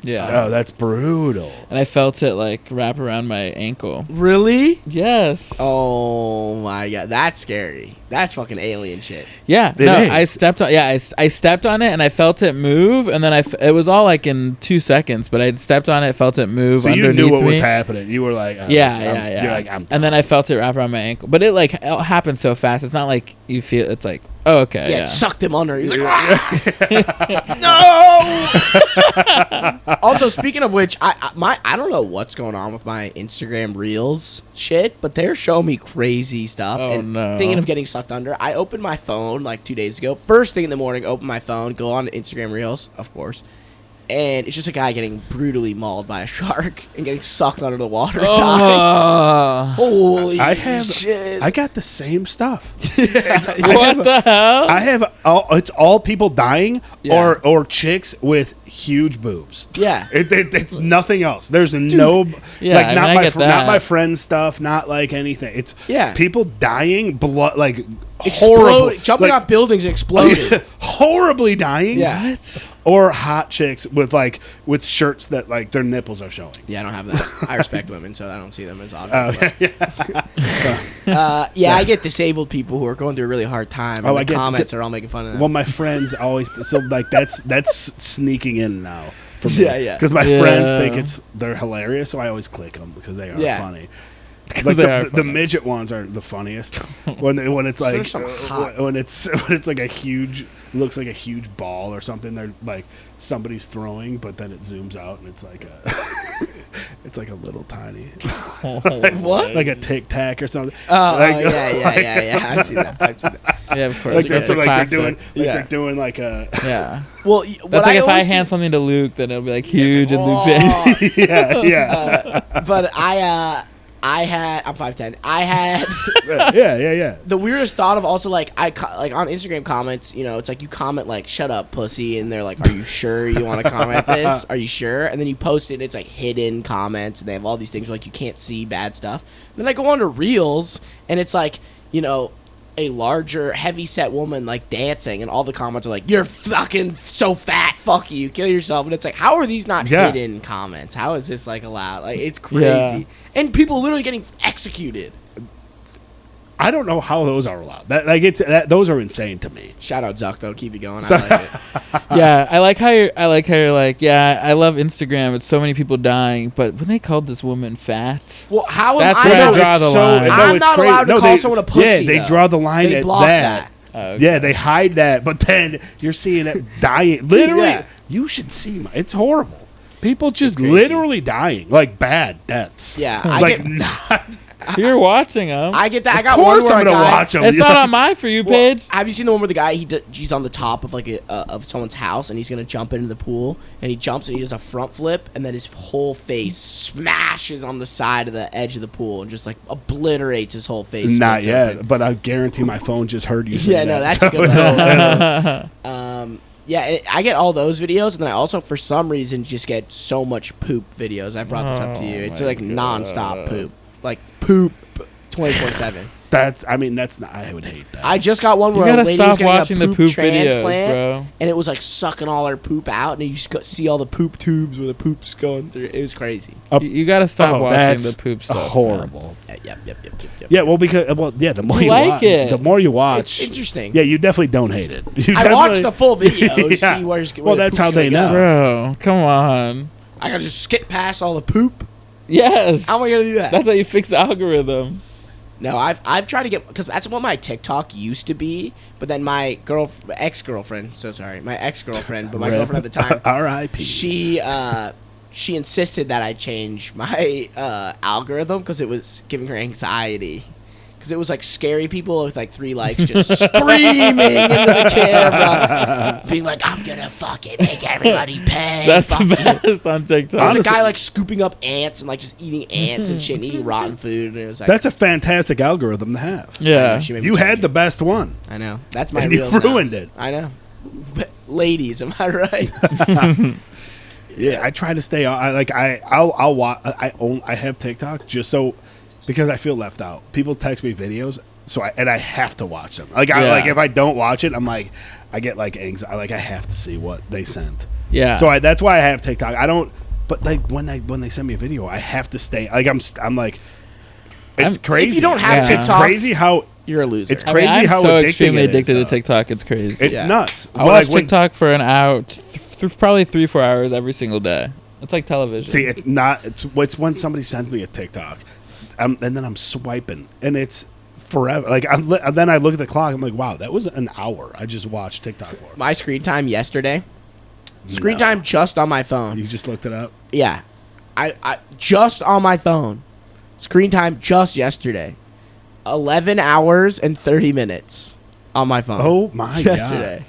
yeah. Oh, that's brutal. And I felt it like wrap around my ankle. Really? Yes. Oh my god, that's scary. That's fucking alien shit. Yeah. It No, is. I stepped on. Yeah, I stepped on it and I felt it move, and then it was all like in 2 seconds, but I stepped on it, felt it move. So you underneath knew what was me. happening. You were like, oh, Yeah, this- yeah. You're like, I'm and then I felt it wrap around my ankle, but it like it happened so fast. It's not like you feel. It's like, oh, okay. Yeah, Yeah. it sucked him under. He's like, no. Also, speaking of which, I don't know what's going on with my Instagram Reels shit, but they're showing me crazy stuff. Oh, and no. thinking of getting sucked under. I opened my phone like 2 days ago. First thing in the morning, open my phone, go on to Instagram Reels, of course. and it's just a guy getting brutally mauled by a shark and getting sucked under the water. Holy shit! I got the same stuff. What the hell? I have it's all people dying or chicks with huge boobs. Yeah, it's nothing else. There's no Yeah, not my friend's stuff, not like anything. It's people dying, blood like horrible, jumping off buildings, exploding, horribly dying. Yeah. What? Or hot chicks with shirts that like their nipples are showing. Yeah, I don't have that. I respect women, so I don't see them as Oh, obvious. I get disabled people who are going through a really hard time. And the comments are all making fun of them. Well, my friends always that's sneaking in now for me. Yeah. Because my friends think they're hilarious, so I always click them because they are funny. Like the midget ones are the funniest when it's like when it's like a huge, looks like a huge ball or something. They're like somebody's throwing, but then it zooms out and it's like a it's like a little tiny what, like a Tic Tac or something. Yeah. I've seen that. Yeah, of course. Like That's they're doing like a Well, that's like if I hand something to Luke, then it'll be like huge and Luke's but I'm 5'10". I had the weirdest thought of also like like on Instagram comments, you know, it's like you comment like "shut up, pussy," and they're like, "Are you sure you want to comment this? Are you sure?" And then you post it, and it's like hidden comments, and they have all these things where, like you can't see bad stuff. And then I go on to Reels, and it's like, you know, a larger, heavy-set woman like dancing, and all the comments are like, "You're fucking so fat, fuck you, kill yourself." And it's like, how are these not hidden comments? How is this like allowed? Like, it's crazy, and people literally getting executed. I don't know how those are allowed. Those are insane to me. Shout out Zuck though, keep it going. I like it. Yeah, I like how you're like, yeah, I love Instagram. It's so many people dying, but when they called this woman fat, well, how that's am where I? I draw the line. I'm not allowed to call someone a pussy. Yeah, they draw the line at that. Okay. Yeah, they hide that, but then you're seeing it dying. Literally, you should see. It's horrible. People just literally dying, like bad deaths. Yeah, You're watching them. I get that. I Of got one course where I'm gonna watch them. It's not on my For You page. Have you seen the one where the guy he's on the top of like of someone's house and he's gonna jump into the pool and he jumps and he does a front flip and then his whole face smashes on the side of the edge of the pool and just like obliterates his whole face. Not yet, but I guarantee my phone just heard you say that. No, that's a good one. I get all those videos, and then I also, for some reason, just get so much poop videos. I brought this up to you. It's like nonstop poop. Like poop 24/7. That's not. I would hate that. I just got one where you a gotta lady was stop getting watching a the poop transplant, videos, bro. and it was like sucking all her poop out, and you just see all the poop tubes where the poop's going through. It was crazy. You gotta stop watching the poop stuff. Horrible. Yep. Yeah, the more you like watch, it. the more you watch, it's interesting. Yeah, you definitely don't hate it. I watched the full video to see where that's how they know. Bro, come on. I gotta just skip past all the poop. Yes. How am I gonna do that? That's how you fix the algorithm. No, I've tried to get, because that's what my TikTok used to be, but then my ex-girlfriend, but my girlfriend at the time, R.I.P. She insisted that I change my algorithm because it was giving her anxiety. Because it was like scary people with like 3 likes just screaming into the camera, being like, "I'm gonna fucking make everybody pay." That's the best on TikTok. There's a guy like scooping up ants and like just eating ants and shit and eating rotten food. And it was like, that's a fantastic algorithm to have. Yeah, you had the best one. I know. That's my and real. You ruined it. I know. But ladies, am I right? Yeah, I try to stay on. I'll watch. I have TikTok just so, because I feel left out. People text me videos, I have to watch them. If I don't watch it, I'm like, I get like anxiety. Like I have to see what they sent. Yeah. So that's why I have TikTok. I don't. But like when they send me a video, I have to stay. Like I'm like, it's crazy. If you don't have TikTok, it's crazy how you're a loser. It's crazy I'm how so addicting extremely it is, addicted to though. TikTok. It's crazy. It's nuts. I watch TikTok for an hour, probably 3-4 hours every single day. It's like television. See, it's not. It's when somebody sends me a TikTok, and then I'm swiping, and it's forever. Like then I look at the clock. I'm like, wow, that was an hour I just watched TikTok for. My screen time yesterday. Screen time just on my phone. You just looked it up? Yeah, I just on my phone. Screen time just yesterday. 11 hours and 30 minutes on my phone. Oh my yesterday.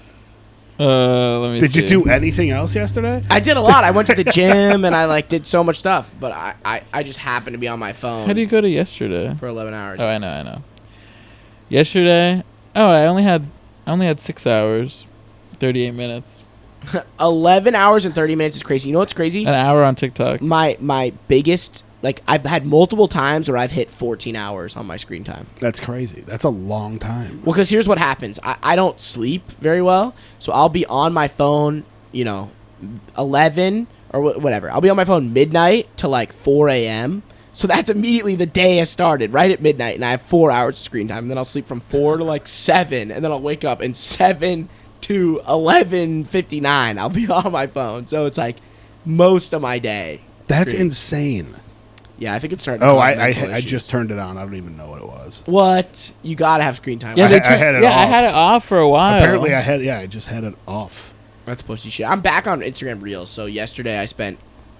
God. Let me Did see. you do anything else yesterday? I did a lot. I went to the gym and I like did so much stuff, but I just happened to be on my phone How do you go to yesterday? for 11 hours. Oh, I know. Yesterday, I only had 6 hours, 38 minutes, 11 hours and 30 minutes is crazy. You know what's crazy? an hour on TikTok. My biggest, like, I've had multiple times where I've hit 14 hours on my screen time. That's crazy. That's a long time. Well, because here's what happens. I don't sleep very well, so I'll be on my phone, 11 or whatever. I'll be on my phone midnight to like 4 a.m. So that's immediately the day has started, right at midnight, and I have 4 hours of screen time. And then I'll sleep from 4 to like 7, and then I'll wake up, and 7 to 11:59, I'll be on my phone. So it's like most of my day. That's screen. insane. Yeah, I think it's starting to Oh, cause I mental issues. just turned it on. I don't even know what it was. What? You gotta have screen time. Yeah, I had it I off. had it off for a while. Apparently, I just had it off. That's pussy shit. I'm back on Instagram Reels. So yesterday I spent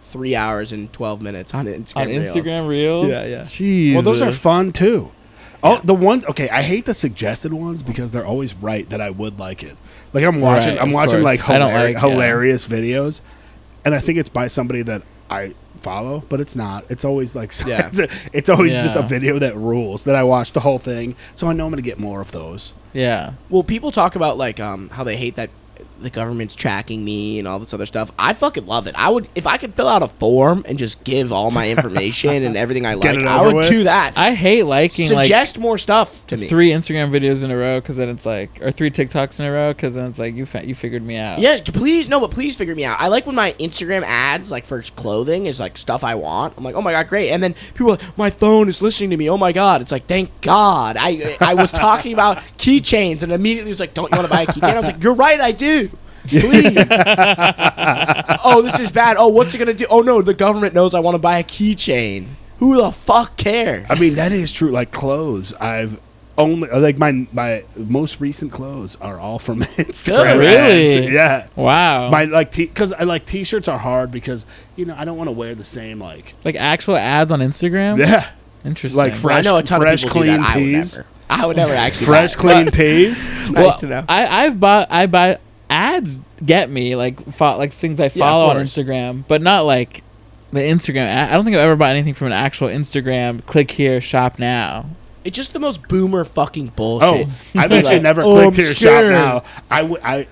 3 hours and 12 minutes on Instagram on Reels. Instagram Reels. Yeah. Jeez. Well, those are fun too. Oh, the ones. Okay, I hate the suggested ones because they're always right that I would like it. Like I'm watching, Right, I'm of watching course. like, I don't like, hilarious videos, and I think it's by somebody that I follow, but it's not. It's always like, Yeah. it's always just a Yeah. video that rules that I watch the whole thing, so I know I'm gonna get more of those. Yeah. Well, people talk about like how they hate that the government's tracking me and all this other stuff. I fucking love it. I would, if I could fill out a form and just give all my information and everything I like, it I over would with? do that. I hate liking Suggest more stuff to me. like 3 Instagram videos in a row because then it's like, or 3 TikToks in a row because then it's like you figured me out. Yes, please, no, but please figure me out. I like when my Instagram ads, like for clothing, is like stuff I want. I'm like, oh my god, great. And then people are like, my phone is listening to me. Oh my god. It's like, thank God. I was talking about keychains and immediately it was like, don't you want to buy a keychain? I was like, you're right, I do. Please. Oh, this is bad. Oh, what's it gonna do? Oh no, the government knows I want to buy a keychain. Who the fuck cares? I mean, that is true. Like clothes, I've only like my most recent clothes are all from Instagram. Really? ads. Yeah. Wow. My like because I like t-shirts are hard because I don't want to wear the same like like actual ads on Instagram. yeah Interesting. like Well, fresh I know a ton fresh of people do clean that. tees. I would never actually. Fresh buy it, clean but tees. It's nice to know. I buy ads get me like things I follow on course. Instagram, but not like the Instagram ad. I don't think I've ever bought anything from an actual Instagram. Click here, shop now. It's just the most boomer fucking Oh, bullshit. I've actually Like, never oh, clicked I'm here shop scared. now.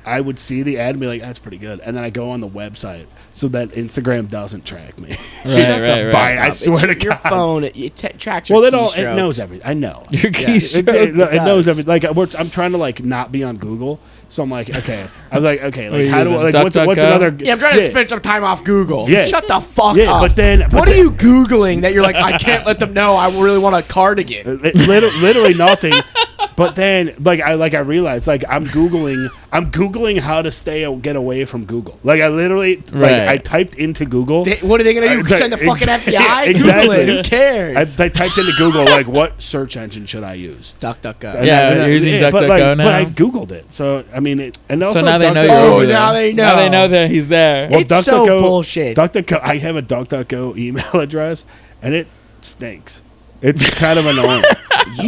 I would see the ad and be like, that's pretty good, and then I go on the website so that Instagram doesn't track me. Right. Fine, I It's swear to your God. phone. It tracks your Well, it keystrokes. knows everything. I know. Your keystroke. It knows does. everything. Like I'm trying to like not be on Google, so I'm like, okay. I was like, okay, What are like you how do I, using, like what's DuckDuckGo? another? Yeah, I'm trying to spend some time off Google. Yeah. Shut the fuck Yeah, up. but then- what are you Googling that you're like, I can't let them know I really want a cardigan? Literally nothing. But then, like I realized, like I'm googling how to get away from Google. Like I literally, like Right. I typed into Google. What are they gonna do? Exact- Send the fucking ex- FBI? exactly. Google it. Who cares? I typed into Google like what search engine should I use? DuckDuckGo. And Yeah, and you're using but, DuckDuckGo But I now? googled it, so I mean, and also So now they know you're Oh, over there. now they Now they know. know that he's there. Well, It's so bullshit. DuckDuckGo. I have a DuckDuckGo email address, and it stinks. It's kind of annoying.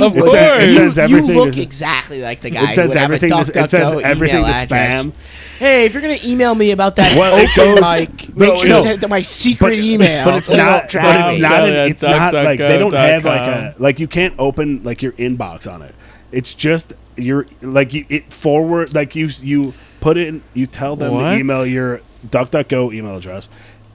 Of It course. says You everything look is- exactly like the guy It who sends would have a everything. It sends DuckDuckGo everything email to address. spam. Hey, if you're gonna email me about that Well, it open goes- mic, make sure no. you send it to my secret email. But it's so they not. won't track But it's me. not. Yeah, It's not like they don't have like DuckDuckGo.com. like you can't open like your inbox on it. It's just it forward like you put it in. You tell them What? to email your DuckDuckGo email address.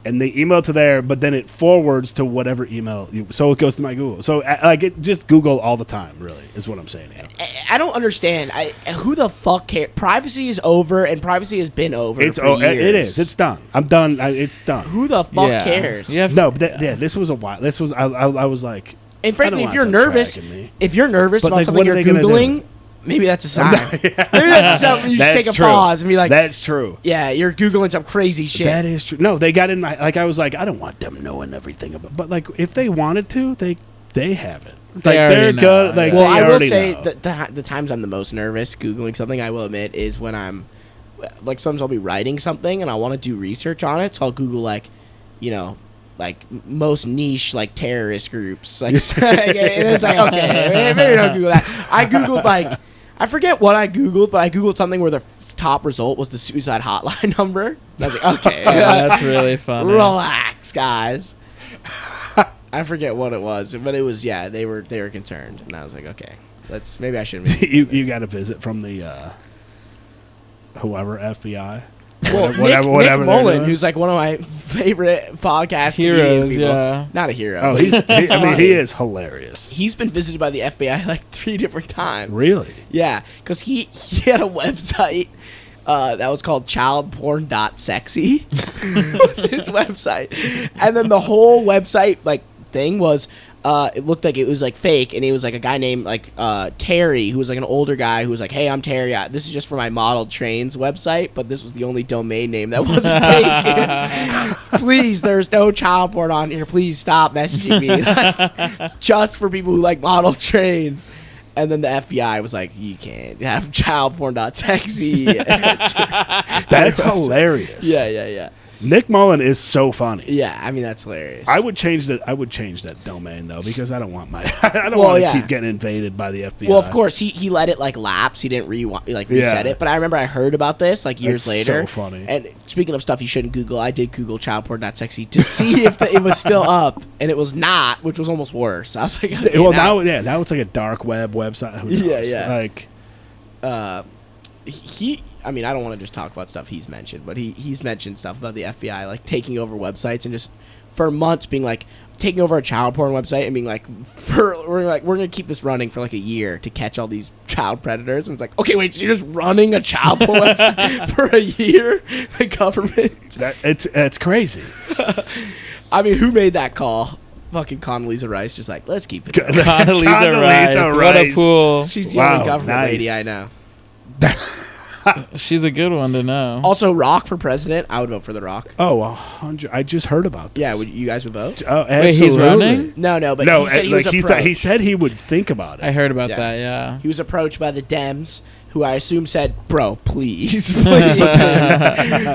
And they email to there, but then it forwards to whatever email. So it goes to my Google. So like it just Google all the time. Really, is what I'm saying. Here. I don't understand. Who the fuck cares? Privacy is over, and privacy has been over. For years. It is. It's done. I'm done. It's done. Who the fuck Yeah. cares? You have- No, but this was a while. This was I was like, And frankly, I if don't you're want them nervous, tracking me. about like, something what you're are they gonna do? googling, maybe that's a sign. Maybe that's something you should That's take a true. pause and be like, that's true. "Yeah, you're googling some crazy shit." That is true. No, they got in my like. I was like, I don't want them knowing everything about. But like, if they wanted to, they have it. They Like already they're know, good. Like yeah. Well, they I will already say know. that the times I'm the most nervous googling something, I will admit, is when I'm like sometimes I'll be writing something and I want to do research on it, so I'll Google like most niche like terrorist groups, like and it's like okay, maybe don't Google that. I googled like I forget what I googled, but I googled something where the top result was the suicide hotline number. I was like, okay, That's really funny. relax, guys. I forget what it was, but it was they were concerned, and I was like, okay, maybe I shouldn't. You got a visit from the whoever FBI. Well, whatever Nick they're Mullen, doing. who's like one of my favorite podcast Heroes, comedian people. yeah. Not a hero. Oh, but he is hilarious. He's been visited by the FBI like 3 different times. Really? Yeah, because he had a website that was called childporn.sexy. was his website. And then the whole website like thing was it looked like it was like fake, and it was like a guy named like Terry, who was like an older guy who was like, hey, I'm Terry. This is just for my model trains website, but this was the only domain name that wasn't taken. Please, there's no child porn on here. Please stop messaging me. It's just for people who like model trains. And then the FBI was like, you can't have childporn.sexy. That's hilarious. Yeah. Nick Mullen is so funny. Yeah, I mean, that's hilarious. I would change that domain though, because I don't want I don't want to keep getting invaded by the FBI. Well, of course, he let it like lapse. He didn't reset it. But I remember I heard about this like years That's later. so funny. And speaking of stuff you shouldn't Google, I did Google childporn.sexy to see if it was still up, and it was not, which was almost worse. I was like, okay, well, now it's like a dark web website. Who knows? Yeah. Like, I mean, I don't want to just talk about stuff he's mentioned, but he's mentioned stuff about the FBI like taking over websites and just for months being like taking over a child porn website and being like, we're gonna keep this running for like a year to catch all these child predators. And it's like, okay, wait, so you're just running a child porn website for a year? The government? it's crazy. I mean, who made that call? Fucking Condoleezza Rice, just like, let's keep it going. Condoleezza Rice. What a fool. She's the only government lady I know. She's a good one to know. Also, Rock for president. I would vote for The Rock. Oh, 100. I just heard about this. Yeah, you guys would vote? Oh, absolutely. Wait, he's running? No, but No, he said he was approached. he said he would think about it. I heard about Yeah. that, yeah. He was approached by the Dems, who I assume said, "Bro, please, please,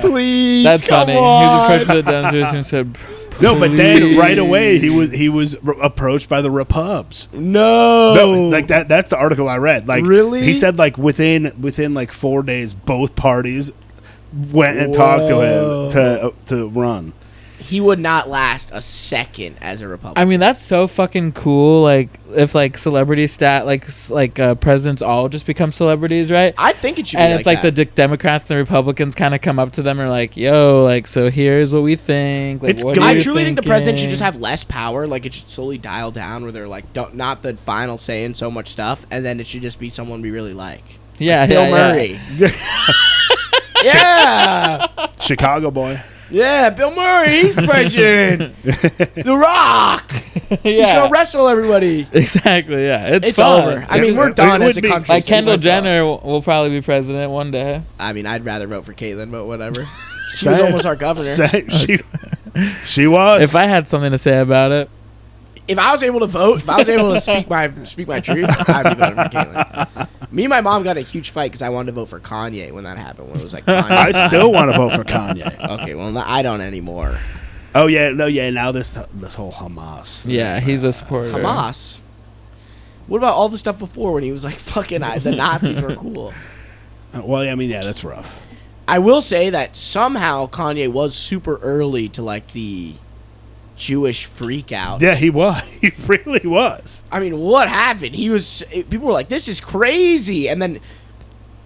please." That's come funny. on. He was approached by the demonstration and said, No, but then "Please." right away he was approached by the Repubs. No, Like that's the article I read. Like, Really? he said like within like 4 days, both parties went and talked to him to run. he would not last a second as a Republican. I mean, that's so fucking cool. Like, if like celebrity presidents all just become celebrities, right? I think it should And be it's like that. the Democrats and the Republicans kind of come up to them and are like, "Yo, like, so here's what we think." Like, It's what good. are I you truly think the president should thinking? just have less power. Like, it should slowly dial down where they're like, not the final say in so much stuff, and then it should just be someone we really like. Yeah, Bill yeah, Murray. Yeah. Chicago boy. Yeah, Bill Murray, he's president. The Rock. Yeah. He's gonna wrestle everybody. Exactly. Yeah, It's fun. over. I mean, we're done as a country. Like so Kendall we're done. Jenner will probably be president one day. I mean, I'd rather vote for Caitlyn, but whatever. She was almost our governor. She was. If I had something to say about it, If I was able to vote, if I was able to speak my truth, I'd be voting for Caitlyn. Me and my mom got a huge fight because I wanted to vote for Kanye when that happened. When it was like Kanye. I still want to vote for Kanye. Okay, well, I don't anymore. Oh yeah, no, yeah. Now this whole Hamas. yeah, he's a supporter. Hamas. What about all the stuff before when he was like, fucking, the Nazis were cool? Well, yeah, I mean, yeah, that's rough. I will say that somehow Kanye was super early to like the Jewish freak out. Yeah, he was. He really was. I mean, what happened? People were like, this is crazy. And then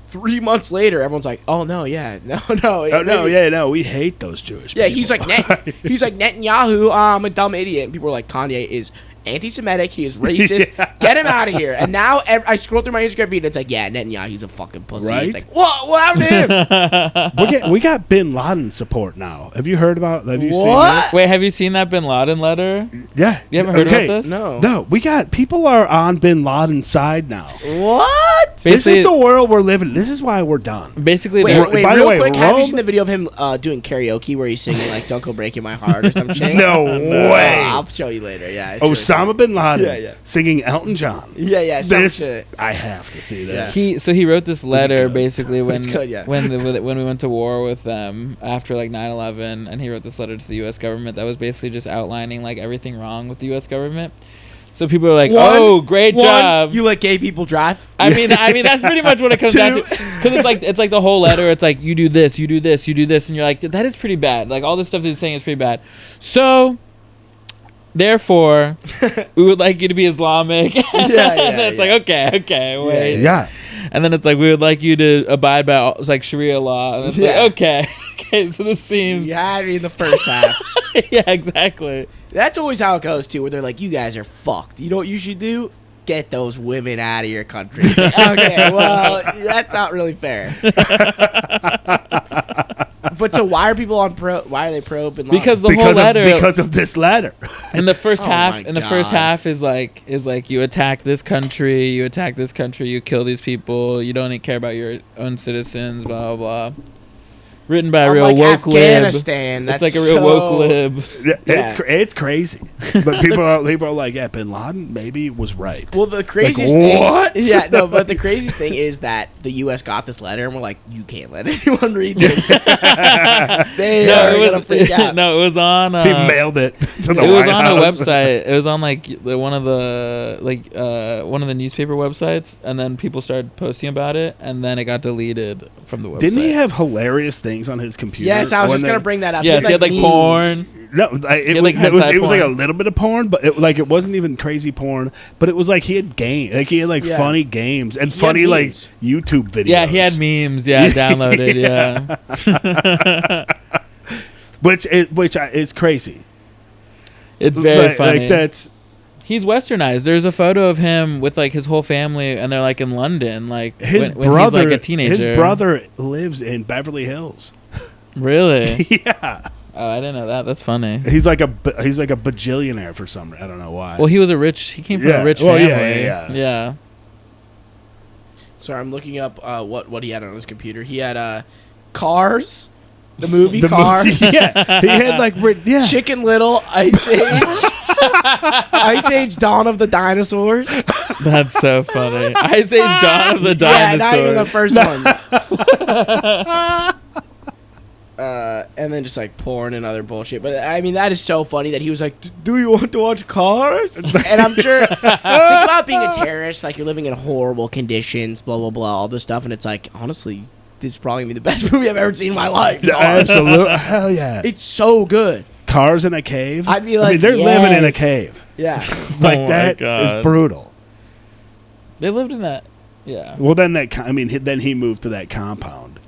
3 months later, everyone's like, oh, no, yeah, no. Oh no, yeah, no. We hate those Jewish. Yeah, people. he's like Netanyahu. I'm a dumb idiot. And people were like, Kanye is anti-Semitic. He is racist. Yeah. Get him out of here. And now I scroll through my Instagram feed. And it's like, yeah, Netanyahu, he's a fucking pussy. Right? It's like, what happened to him? we got Bin Laden support now. Have you heard about? Have you seen What? that? Wait, have you seen that Bin Laden letter? Yeah. You haven't heard Okay. about this? No. No, we got people are on Bin Laden's side now. What? This Basically- is the world we're living. This is why we're done. Basically, Wait, they're- by the real way, quick, have you Rome- seen the video of him doing karaoke where he's singing like "Don't Go Breaking My Heart" or some shit? No way. I'll show you later. Yeah. it's really Osama bin Laden Yeah. singing Elton John. funny. Yeah, some This shit. I have to see this. he wrote this letter good? basically when It's good, yeah. when we went to war with them after like 9/11, and he wrote this letter to the U.S. government that was basically just outlining like everything wrong with the U.S. government. So people are like, One- "Oh, great one, job." You let gay people drive? I mean, that's pretty much what it comes down to. Because it's like the whole letter. It's like you do this, you do this, you do this, and you're like, that is pretty bad. Like all this stuff that he's saying is pretty bad. So, therefore, we would like you to be Islamic. And it's like okay, wait. Yeah. And then it's like we would like you to abide by it's like Sharia law. And it's like okay, so this seems. You had me in the first half. Yeah, exactly. That's always how it goes too, where they're like, "You guys are fucked. You know what you should do? Get those women out of your country." Okay, well, that's not really fair. But so why are people on pro? Why are they pro Bin Laden? Because the whole letter. Because of this letter. In the first Oh half, my in the first God. half is like you attack this country, you kill these people, you don't even care about your own citizens, blah blah blah. Written by a real like woke lib. Afghanistan. It's That's like a real so- woke lib. It's crazy. But people are like, yeah, Bin Laden maybe was right. Well, the craziest what? thing, yeah, no, but the craziest thing is that the U.S. got this letter and we're like, you can't let anyone read this. They are gonna freak out. No, it was on. He mailed it to the It was White on House. a website. It was on like one of the newspaper websites, and then people started posting about it, and then it got deleted from the website. Didn't he have hilarious things on his computer? Yes, I was when just they- gonna bring that up. Yes, he had like memes. porn. No, it had, was, like, it was hentai like a porn. little bit of porn, but it wasn't even crazy porn. But it was like he had he had like Yeah. funny games and He had funny like memes. YouTube videos. Yeah, he had memes. Yeah, downloaded. Yeah, which is crazy. it's very Like, funny. Like that's He's westernized. There's a photo of him with like his whole family, and they're like in London, like his when brother. he's like a teenager. His brother lives in Beverly Hills. Really? Yeah, Oh, I didn't know that. That's funny. he's like a bajillionaire for some reason. I don't know why. Well, he was a rich. He came from Yeah. a rich Well, yeah, family. yeah. Yeah. Sorry, I'm looking up what he had on his computer. He had Cars, the movie The Cars, movie- yeah, he had like yeah. Chicken Little, Ice Age, Ice Age, Dawn of the Dinosaurs. That's so funny. Ice Age Dawn of the Yeah, not even the Dinosaurs. first one. And then just like porn and other bullshit. But I mean, that is so funny that he was like, "Do you want to watch Cars?" And I'm sure, think about being a terrorist, like you're living in horrible conditions, blah blah blah, all this stuff, and it's like, honestly, this is probably gonna be the best movie I've ever seen in my life. Yeah, absolutely. Hell yeah. It's so good. Cars in a cave. I'd be I like, mean, they're living in a yes. cave. Yeah. Like Oh my that God. is brutal. They lived in that. Yeah. Well, then then he moved to that compound.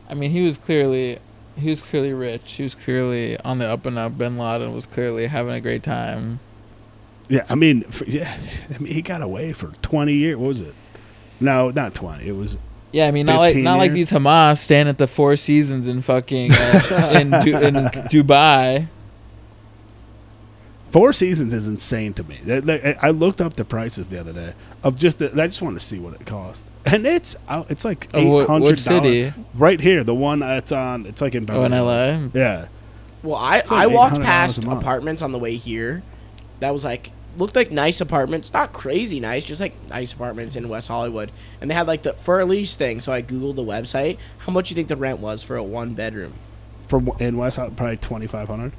I mean, he was clearly rich. He was clearly on the up and up. Bin Laden was clearly having a great time. Yeah, I mean, he got away for 20 years. What was it? No, not 20. It was. Yeah, I mean, 15 not like years? these Hamas staying at the Four Seasons in fucking in Dubai. Four Seasons is insane to me. I looked up the prices the other day of just. I just wanted to see what it cost, and it's like $800. Which city? Right here, the one that's on. It's like in Beverly in Hills. LA? Yeah. Well, like I walked $800 past a month. apartments on the way here. That was like looked like nice apartments, not crazy nice, just like nice apartments in West Hollywood. And they had like the for a lease thing. So I googled the website. How much do you think the rent was for a 1-bedroom? In West Hollywood, probably $2,500.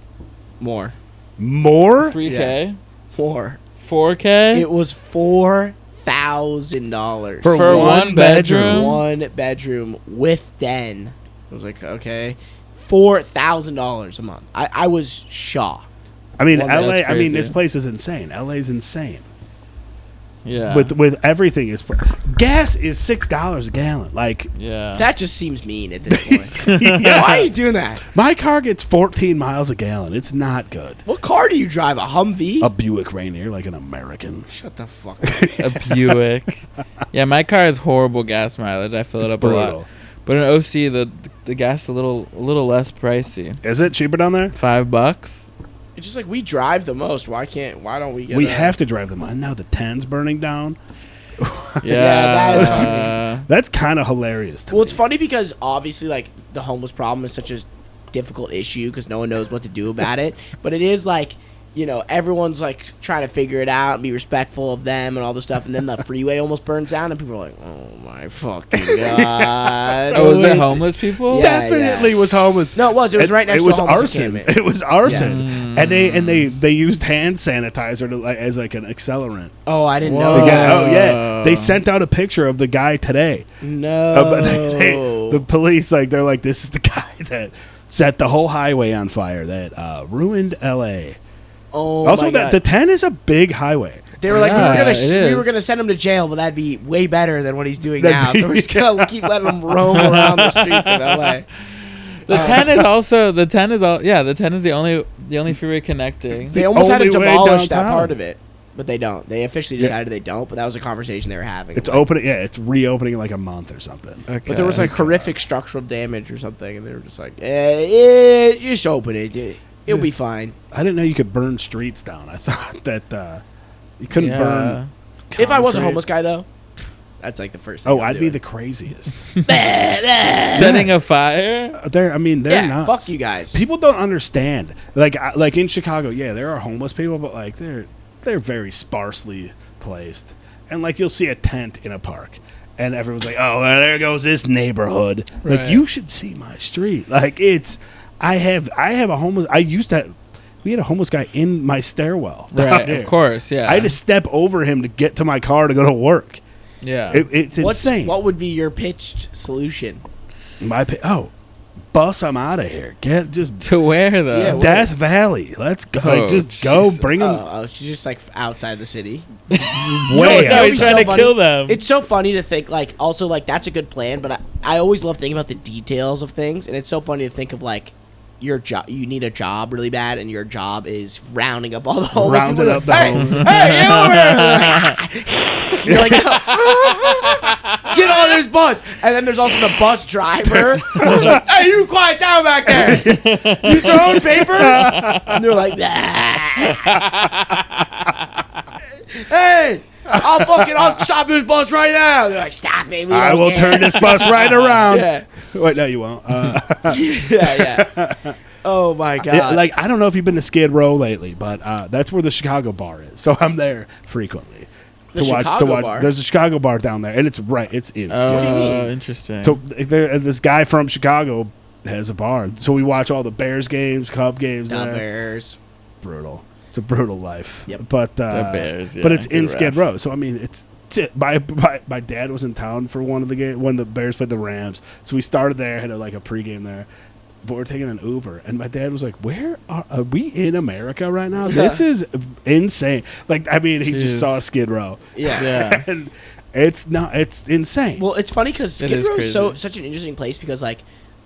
More. More? 3K, More. 4K It was $4,000 For for one one bedroom. one bedroom with den. I was like, okay, $4,000 a month. I was shocked. I mean, Well, LA. that's I mean, crazy. this place is insane. LA's insane. Yeah. With everything is gas is $6 a gallon. Like yeah. That just seems mean at this point. Why are you doing that? my car gets 14 miles a gallon. It's not good. What car do you drive? A Humvee? A Buick Rainier, like an American. Shut the fuck a Buick. Yeah, my car has horrible gas mileage. I fill It's it up a lot. brutal. But in OC, the gas a little less pricey. Is it cheaper down there? $5. It's just like we drive the most. Why don't we get We have to drive them. And now the 10's burning down. Yeah. that is- That's kind of hilarious. To Well, me. it's funny because obviously, like, the homeless problem is such a difficult issue because no one knows what to do about it. But it is like you know, everyone's like trying to figure it out and be respectful of them and all this stuff, and then the freeway almost burns down, and people are like, "Oh my fucking god!" Oh, was it homeless people? Yeah. Definitely was homeless. No, it was. It was right next it was to a homeless arson. encampment. It was arson, Yeah. and they used hand sanitizer to, like, as like an accelerant. Oh, I didn't Whoa. know. Oh yeah, they sent out a picture of the guy today. No. But the police, like, they're like, this is the guy that set the whole highway on fire that ruined L.A. Oh Also, my that god. the 10 is a big highway. They were like, Yeah, it we is. were gonna send him to jail, but that'd be way better than what he's doing That'd now. be- So we're just gonna keep letting him roam around the streets of LA. The 10 is also the 10 is all the 10 is the only freeway connecting. They almost had to only way demolish that downtown. part of it, but they don't. They officially decided they don't. But that was a conversation they were having. It's Like, opening. Yeah, it's reopening in like a month or something. Okay. but there was like horrific structural damage or something, and they were just like, just open it. It'll be fine. I didn't know you could burn streets down. I thought that you couldn't Yeah. burn. If I was a concrete. homeless guy, though, that's like the first thing. Oh, I'm I'd be doing. the craziest. setting a fire. They're yeah. nuts. Fuck you guys. People don't understand. Like in Chicago, yeah, there are homeless people, but like they're very sparsely placed. And like you'll see a tent in a park, and everyone's like, "Oh, well, there goes this neighborhood." Right. Like, you should see my street. Like, it's I have a homeless. We had a homeless guy in my stairwell. down Right, here. of course, yeah. I had to step over him to get to my car to go to work. yeah. It's insane. What would be your pitched solution? Bus him out of here. Just to where though? Yeah, Death Valley. Let's go. Oh, Like, just go. Jesus. Bring him Oh, she's just like outside the city. way no, out. he's trying to kill them. It's so funny to think, like, also, like, that's a good plan, but I always love thinking about the details of things, and it's so funny to think of, like, your job. You need a job really bad, and your job is rounding up all the homeless Rounding people. up the hey, homeless. hey, you over here! You're like, get on this bus, and then there's also the bus driver who's like, hey, you quiet down back there. You throwing paper? And they're like, hey, I'll stop this bus right now. They're like, stop it. we I don't will care." turn this bus right around. Yeah. Wait, no, you won't. Yeah. Oh my god. Yeah, like, I don't know if you've been to Skid Row lately, but that's where the Chicago bar is. So I'm there frequently The Chicago bar? There's a Chicago bar down there, and it's in Skid Oh, Row. do you mean? interesting. So this guy from Chicago has a bar. So we watch all the Bears games, Cub games The there. Bears. Brutal. It's a brutal life. Yep. But The Bears, but yeah, it's in good Skid ref. Row. So I mean, it's my dad was in town for one of the games when the Bears played the Rams. So we started there, had a pregame there. But we're taking an Uber, and my dad was like, "Where are we in America right now? This is insane." Like, I mean, he Jeez. just saw Skid Row, Yeah. yeah. and it's insane. Well, it's funny because It Skid is Row is crazy. such an interesting place because, like,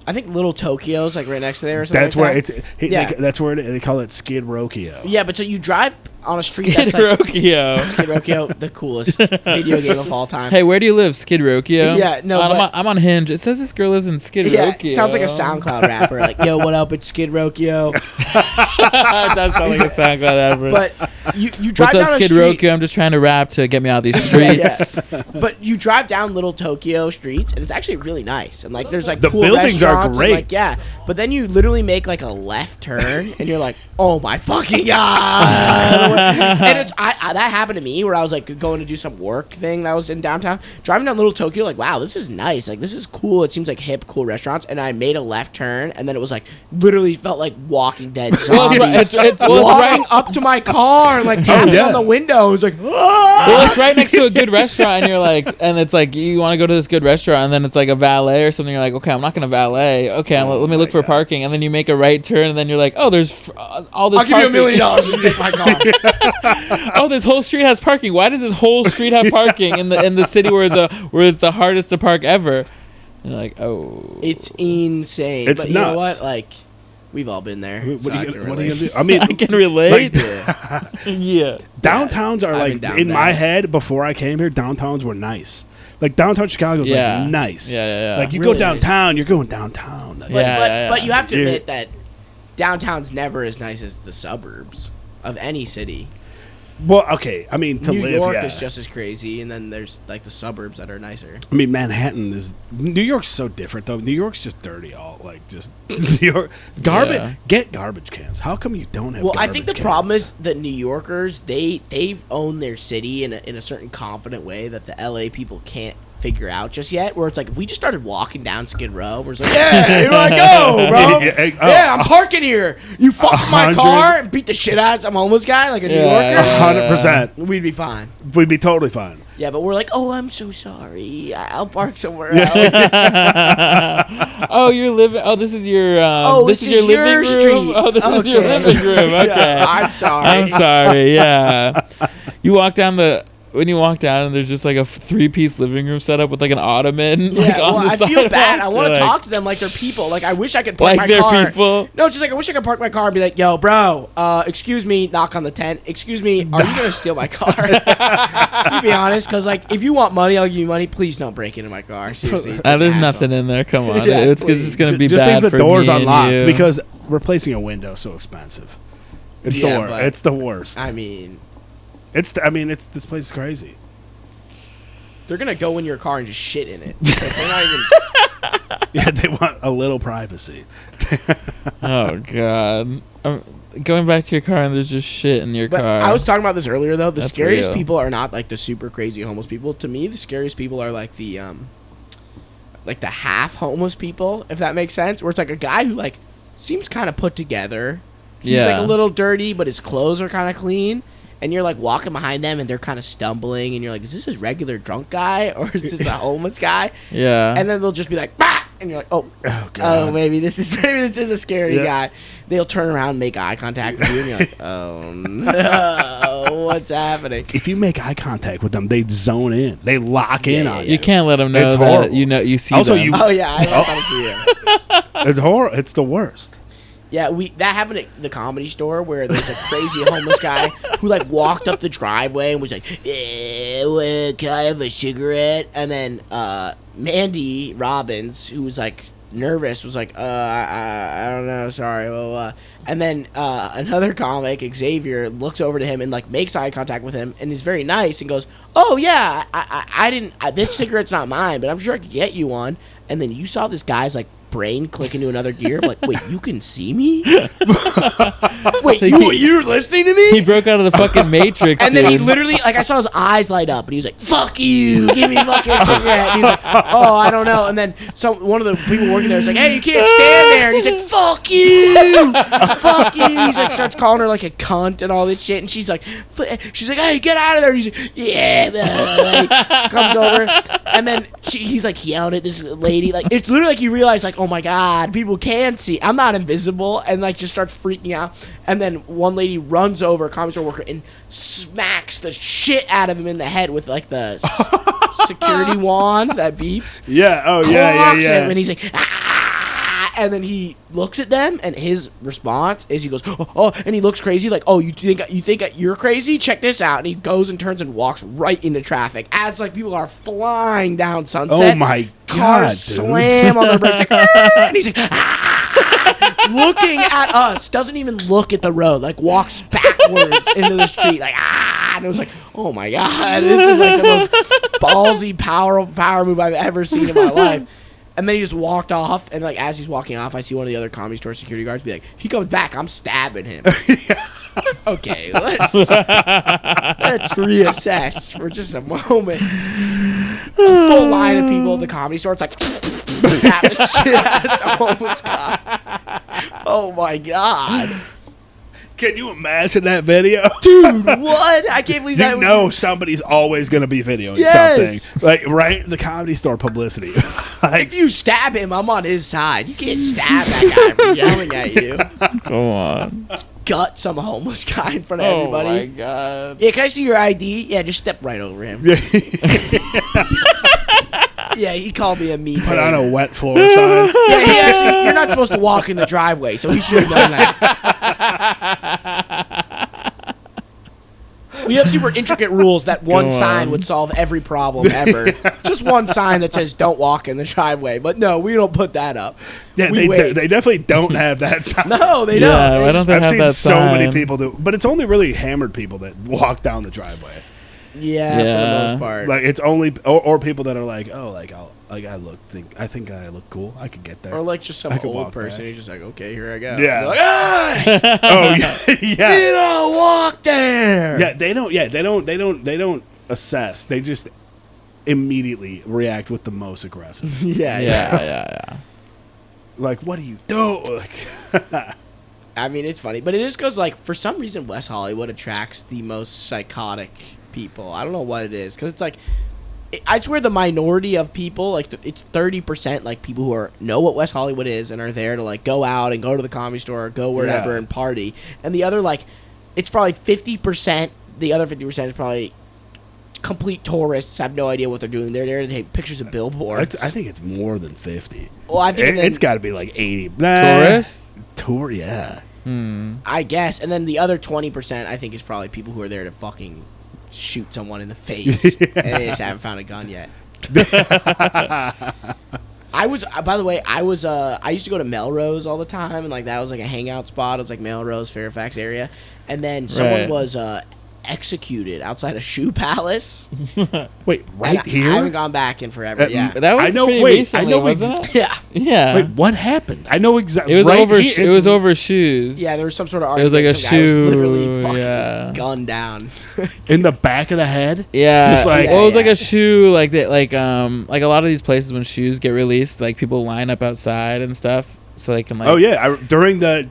I think Little Tokyo's like right next to there or something. that's like where that. it's. That's where they call it Skid Rokio. Yeah, but so you drive on a street Skid that's like Rokio. Skid Rokio, the coolest video game of all time. Hey, where do you live? Skid Rokio? Yeah, no, I'm, but- I'm on Hinge. It says this girl lives in Skid Yeah, Rokio. it sounds like a SoundCloud rapper. Like, yo, what up? It's Skid Rokio. It does sound like a SoundCloud rapper. But you drive What's up, down a Skid street. Rokio? I'm just trying to rap to get me out of these Yeah, streets. yeah. But you drive down Little Tokyo streets, and it's actually really nice. And like, there's like The cool buildings are restaurants and, great. like, yeah, but then you literally make like a left turn, and you're like, oh my fucking god! And it's that happened to me where I was like going to do some work thing that was in downtown, driving down Little Tokyo, like, wow, this is nice. Like, this is cool. It seems like hip, cool restaurants. And I made a left turn, and then it was like literally felt like Walking Dead Well, zombies. it's Walking right. up to my car and like tapping yeah. on the window. It was like, Well, it's right next to a good restaurant, and you're like, and it's like you want to go to this good restaurant, and then it's like a valet or something. You're like, okay, I'm not gonna valet. Okay, let me look for parking, and then you make a right turn, and then you're like, oh, there's all this. I'll give you $1 parking. million if you take my car. Oh, this whole street has parking. Why does this whole street have parking in the city where it's the hardest to park ever? And you're like, oh, It's insane. It's but you know nuts. what? Like, we've all been there. What so I are you can gonna relate. do? I mean, I can relate. Yeah. yeah. downtowns are I've like been down in my that. head before I came here. Downtowns were nice. Like downtown Chicago's Yeah. like nice. Yeah. Like you Really go downtown, you're going downtown. Like, Yeah. But you have to Yeah. admit that downtown's never as nice as the suburbs of any city. Well, okay. I mean, to New live, York yeah. is just as crazy, and then there's like the suburbs that are nicer. I mean, Manhattan is. New York's so different, though. New York's just dirty, all like just New York garbage. Yeah. Get garbage cans. How come you don't have? Well, I garbage think the cans? problem is that New Yorkers they've owned their city in a certain confident way that the LA people can't figure out just yet. Where it's like if we just started walking down Skid Row, we're just like, yeah, here I go, bro. Yeah, I'm parking here. You fuck with my 100. car and beat the shit out of some homeless guy like a New Yeah. Yorker. 100%. We'd be fine. We'd be totally fine. Yeah, but we're like, oh, I'm so sorry. I'll park somewhere else. Oh, you're living. Oh, this is your. This is your is living your room. street. Oh, this is your Okay. living room. Okay. Yeah, I'm sorry. I'm sorry. Yeah. You walk down when you walk down and there's just like a 3-piece living room set up with like an ottoman. Yeah, like, on well, the I feel sidewalk. bad. I want to Like, talk to them like they're people. Like, I wish I could park like my they're car. people. No, it's just like, I wish I could park my car and be like, yo, bro, excuse me, knock on the tent. Excuse me, are you going to steal my car? Can you be honest? Because, like, if you want money, I'll give you money. Please don't break into my car. Seriously. it's There's an asshole. nothing in there. Come on. Yeah, it's please. just going to be Just bad leave for the doors me and unlocked you. because replacing a window is so expensive. It's Yeah, the worst. but- It's the worst. I mean, It's this place is crazy. they're going to go in your car and just shit in it. It's like, they're not even... Yeah, they want a little privacy. Oh, God. Going back to your car and there's just shit in your But car. I was talking about this earlier, though. The That's scariest real. people are not, like, the super crazy homeless people. To me, the scariest people are, like the half homeless people, if that makes sense. Where it's, like, a guy who, like, seems kind of put together. He's, like, Yeah. a little dirty, but his clothes are kind of clean. And you're, like, walking behind them, and they're kind of stumbling. And you're like, is this a regular drunk guy? Or is this a homeless guy? Yeah. And then they'll just be like, bah! And you're like, oh, God. maybe this is a scary Yeah. guy. They'll turn around and make eye contact with you, and you're like, oh no, what's happening? If you make eye contact with them, they zone in. They lock in on you. You can't let them know It's that horrible. you see Also, them. you- Oh yeah, I love that too. It's horrible. It's the worst. Yeah, that happened at the Comedy Store where there's a crazy homeless guy who like walked up the driveway and was like, "Can I have a cigarette?" And then Mandy Robbins, who was like nervous, was like, I don't know, sorry, blah, blah, blah." And then another comic, Xavier, looks over to him and like makes eye contact with him and is very nice and goes, "Oh yeah, I didn't. This cigarette's not mine, but I'm sure I could get you one." And then you saw this guy's like brain click into another gear of like, wait, you can see me? Wait, you're listening to me? He broke out of the fucking Matrix. And then he dude. literally, like, I saw his eyes light up, and he was like, "Fuck you, give me a fucking cigarette." And he's like, "Oh, I don't know." And then one of the people working there was like, "Hey, you can't stand there." And he's like, "Fuck you, fuck you." He's like, starts calling her like a cunt and all this shit, and she's like, "Hey, get out of there." And he's like, "Yeah," like, comes over, and then he's like yelling at this lady, like it's literally like you realize, like, oh my god, people can see, I'm not invisible, and like just starts freaking out. And then one lady runs over, a comedy store worker, and smacks the shit out of him in the head with like the security wand that beeps. Yeah. Oh yeah. Clocks Yeah. him, and he's like, "Ah!" And then he looks at them, and his response is he goes, "Oh," and he looks crazy, like, "Oh, you think you're crazy? Check this out." And he goes and turns and walks right into traffic as like people are flying down Sunset. Oh my god. Cars Dude. slam on their brakes, like, "Ah!" And he's like, "Ah!" looking at us, doesn't even look at the road, like walks backwards into the street, like, ah, and it was like, oh my god, this is like the most ballsy power move I've ever seen in my life. And then he just walked off, and like as he's walking off, I see one of the other Comedy Store security guards be like, if he comes back, I'm stabbing him. Okay, let's reassess for just a moment. A full line of people at the Comedy Store, it's like stab the shit out of some homeless guy. Oh my god. Can you imagine that video? Dude, what? I can't believe that. You know somebody's always going to be videoing Yes. something. Like, right? The Comedy Store publicity. Like, If you stab him, I'm on his side. You can't stab that guy for yelling at you. Go on. Gut some homeless guy in front of Oh my everybody. god. Yeah, can I see your ID? Yeah, just step right over him. Yeah, he called me a meat put man. on a wet floor sign. Yeah, he actually, you're not supposed to walk in the driveway, so he should have known that. We have super intricate rules that one Go sign on. would solve every problem ever. Just us one sign that says "Don't walk in the driveway," but no, we don't put that up. Yeah, We wait. they definitely don't have that sign. No, they Yeah, don't. why don't they I've have seen that so many sign? people do, but it's only really hammered people that walk down the driveway. Yeah, for the Yeah. most part. Like it's only or people that are like, oh, like I think that I look cool. I could get there. Or like just some I could old walk person back. who's just like, okay, here I go. Yeah. They're like, "Hey, Oh yeah, yeah, you don't walk there." yeah. They don't assess. They just immediately react with the most aggressive. yeah, Yeah. Like, what do you do? Like, I mean, it's funny, but it just goes like, for some reason, West Hollywood attracts the most psychotic people. I don't know what it is, because it's like, I swear the minority of people, like it's 30%, like people who know what West Hollywood is and are there to like go out and go to the Comedy Store or go wherever Yeah. and party, and the other like, it's probably 50%. The other 50% is probably complete tourists, have no idea what they're doing. They're there to take pictures of billboards. I think it's more than 50. Well, I think It's got to be like 80. Tourists? Tour, yeah. I guess, and then the other 20%, I think, is probably people who are there to fucking shoot someone in the face, and they just haven't found a gun yet. I was, by the way, I used to go to Melrose all the time, and like that was like a hangout spot. It was like Melrose, Fairfax area, and then someone Right. was executed outside a shoe palace. Wait, right And here? I haven't gone back in forever. Yeah, That was I know- pretty wait, recently, I know wasn't it? yeah, Yeah. Wait, what happened? I know exactly. it was right over. here, It was over shoes. yeah. There was some sort of It was argument. like a some guy was shoe, literally fucking yeah. gunned down. in the back of the head. Yeah, Just like- well, it was like Yeah. a shoe, like that, like a lot of these places when shoes get released, like people line up outside and stuff, so they can like. Oh yeah, during the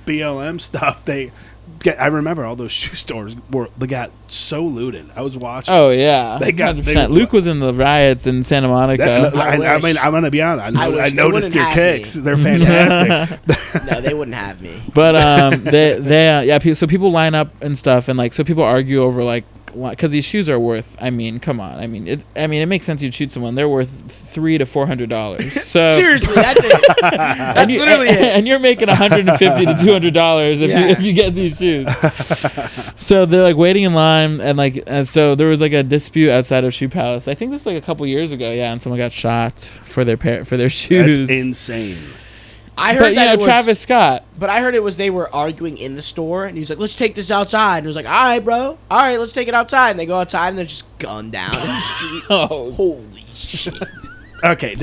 BLM stuff, I remember all those shoe stores they got so looted. I was watching. Oh yeah, They got- 100%. Luke was in the riots in Santa Monica. I wish. mean, I'm gonna be honest. I wish they noticed wouldn't your have kicks. me. They're fantastic. No, they wouldn't have me. But so people line up and stuff, and like so people argue over like because these shoes are worth. I mean, come on. I mean, it makes sense you'd shoot someone. They're worth $300 to $400. So Seriously, that's it. That's literally it. and you're making $150 to $200 if you get these shoes. So they're like waiting in line, and so there was like a dispute outside of Shoe Palace. I think this was like a couple years ago. Yeah, and someone got shot for their shoes. That's insane. I heard But that it was, Travis Scott. But I heard it was they were arguing in the store, and he was like, "Let's take this outside." And he was like, "All right, bro. All right, let's take it outside." And they go outside, and they're just gunned down. In the street. Oh. Holy shit! Okay,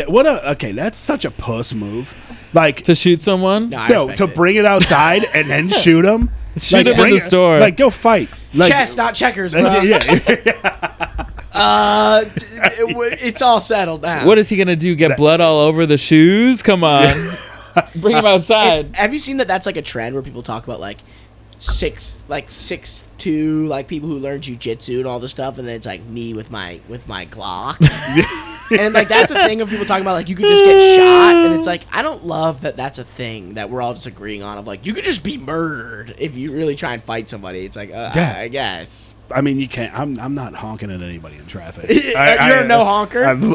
that's such a puss move. Like To shoot someone? No, I no, respect to it. bring it outside and then shoot them. Shoot 'em in the store. Like go fight. Like, Chess, not checkers, bro. yeah. It's all settled now. What is he going to do? Get blood all over the shoes? Come on. Bring him outside. Have you seen that? That's like a trend where people talk about like 6'2", like people who learn jujitsu and all this stuff, and then it's like me with my Glock. And like that's a thing of people talking about like you could just get shot, and it's like I don't love that that's a thing that we're all just agreeing on of like you could just be murdered if you really try and fight somebody. It's like Yeah. I guess I mean, you can't. I'm not honking at anybody in traffic. You're a no honker? I mean,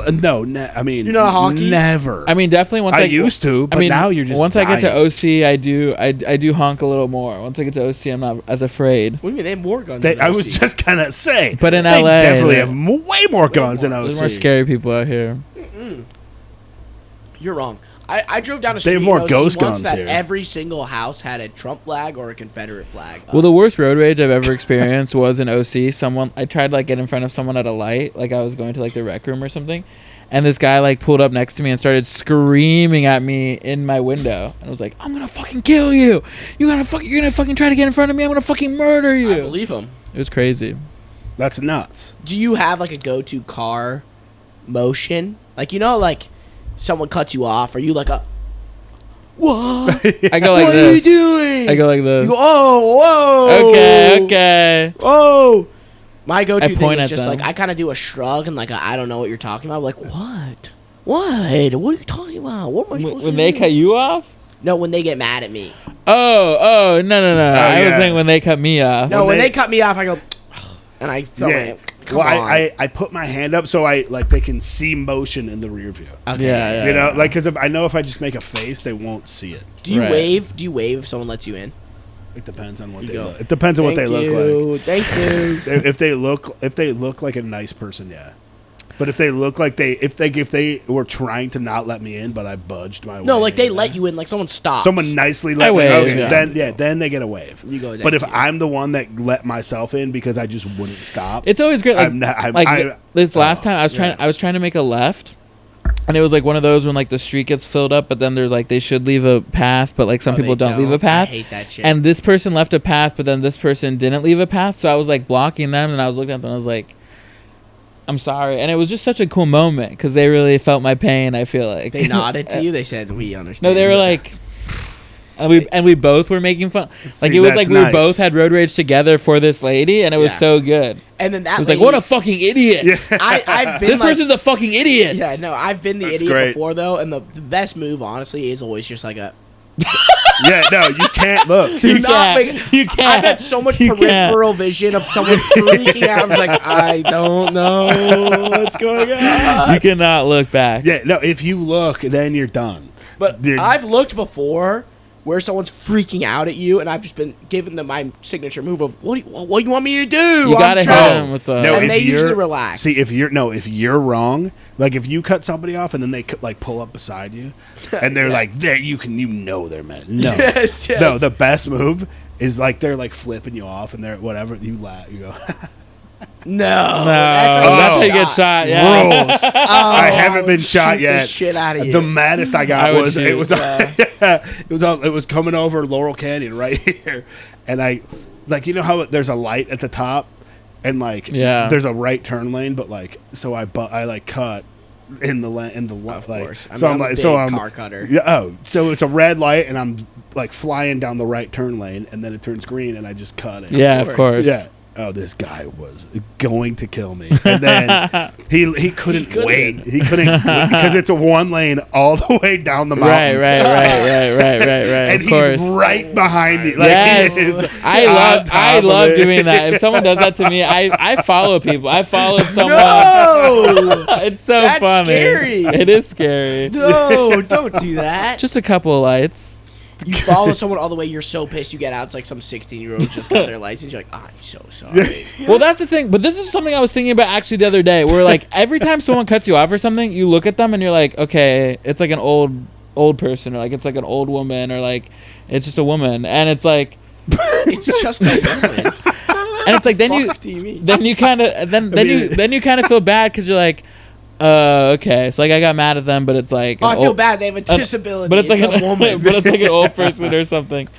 You're not a honky? Never. I mean, definitely once I I used to, but I mean, now you're just once I get to dying. OC, I do honk a little more. Once I get to OC, I'm not as afraid. What do you mean they have more guns? They, than I was OC? just gonna say, But in they LA, definitely they- have way more guns in OC. There's more scary people out here. You're wrong. I drove down a They street have more in OC ghost once guns that here. every single house had a Trump flag or a Confederate flag. Well, the worst road rage I've ever experienced was in OC. I tried to like get in front of someone at a light, like I was going to like the rec room or something, and this guy like pulled up next to me and started screaming at me in my window, and I was like, "I'm gonna fucking kill you! You're gonna fucking try to get in front of me! I'm gonna fucking murder you!" I believe him. It was crazy. That's nuts. Do you have like a go-to car motion? Like like someone cuts you off, or you like a what? I go like what this. are you doing? I go like this. You go, oh, whoa. Okay. Oh. My go-to I thing point is at just them. like I kind of do a shrug and like I don't know what you're talking about. I'm like what? What are you talking about? What am I supposed to When they do? cut you off? No, when they get mad at me. Oh, no. I was yeah. saying when they cut me off. No, when they- they cut me off, I go, and I throw Yeah. my come Well, on. I put my hand up so they can see motion in the rear view. Okay. Yeah. You know, like because I know if I just make a face, they won't see it. Do you Right. wave? Do you wave if someone lets you in? It depends on what You they go, look. It depends on what they look like. Thank you. If they look like a nice person, yeah. But if they look like if they were trying to not let me in, but I budged my way. No, like they in, let you in, like someone stops. Someone nicely let me wave, in. yeah. Then they get a wave. You go but if too. I'm the one that let myself in because I just wouldn't stop, It's always great. This last time I was trying to make a left, and it was like one of those when like the street gets filled up, but then there's like they should leave a path, but like some people don't leave a path. I hate that shit. And this person left a path, but then this person didn't leave a path, so I was like blocking them, and I was looking at them, and I was like, I'm sorry. And it was just such a cool moment because they really felt my pain. I feel like they nodded to you. They said, "We understand." No, they were like, and we both were making fun. Like it was like we both had road rage together for this lady, and it was so good. And then that it was like, what a fucking idiot! Yeah. I've been this person's a fucking idiot. Yeah, no, I've been the idiot before though, and the best move honestly is always just like a. Yeah, no, you can't look. Do not make. You can't. I've had so much peripheral vision of someone freaking out. I was like, I don't know what's going on. You cannot look back. Yeah, no, if you look, then you're done. But I've looked before where someone's freaking out at you, and I've just been giving them my signature move of what do you want me to do? You gotta hit them with the. No, and they usually relax. See, if you're wrong, like if you cut somebody off and then they like pull up beside you, and they're like, there, you know they're mad. No, yes. No, the best move is like they're like flipping you off, and they're whatever you laugh, you go. No, that's how you get shot. Yeah. Rules. I haven't been shot yet. The shit out of you. The maddest I got was shoot. it was coming over Laurel Canyon right here, and I like you know how there's a light at the top, and like there's a right turn lane, but like so I like cut in the left of like course. I mean, so I'm I'm like a so big I'm car cutter. Yeah. So it's a red light, and I'm like flying down the right turn lane, and then it turns green, and I just cut it. Yeah, of course. Yeah. Oh, this guy was going to kill me, and then he couldn't wait. He couldn't because it's a one lane all the way down the mountain. Right. And of course. he's right behind me. Like, yes, I love doing that. If someone does that to me, I follow people. I followed someone. No, it's so that's funny. Scary. It is scary. No, don't do that. Just a couple of lights. You follow someone all the way, you're so pissed you get out. It's like some 16-year-old just got their license. You're like, oh, I'm so sorry. Well, that's the thing. But this is something I was thinking about actually the other day. Where like every time someone cuts you off or something, you look at them and you're like, okay, it's like an old person, or like it's like an old woman, or like it's just a woman, and it's like it's just a woman. And it's like then you kind of feel bad because you're like. Okay, so like I got mad at them, but it's like I feel bad. They have a disability. But it's like a woman. But it's like an old person or something.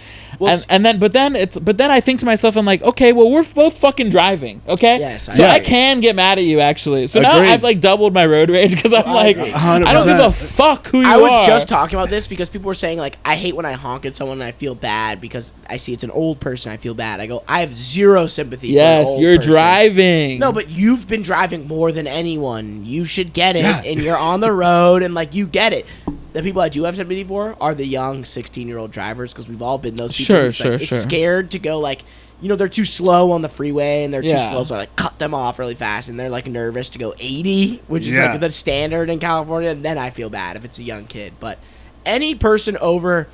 Well, and then I think to myself, I'm like, okay, well we're both fucking driving, okay? Yes. So I can get mad at you actually. So now Agreed. I've like doubled my road rage because I'm like, 100%. I don't give a fuck who you are. I was just talking about this because people were saying like I hate when I honk at someone and I feel bad because I see it's an old person. I feel bad. I go, I have zero sympathy. Yes, for an old you're person. driving. No, but you've been driving more than anyone. You should get it, and you're on the road, and like you get it. The people I do have sympathy for are the young 16-year-old drivers because we've all been those people. It's scared to go like, you know, they're too slow on the freeway and they're too slow, so I like cut them off really fast, and they're like nervous to go 80, which is like the standard in California. And then I feel bad if it's a young kid, but any person over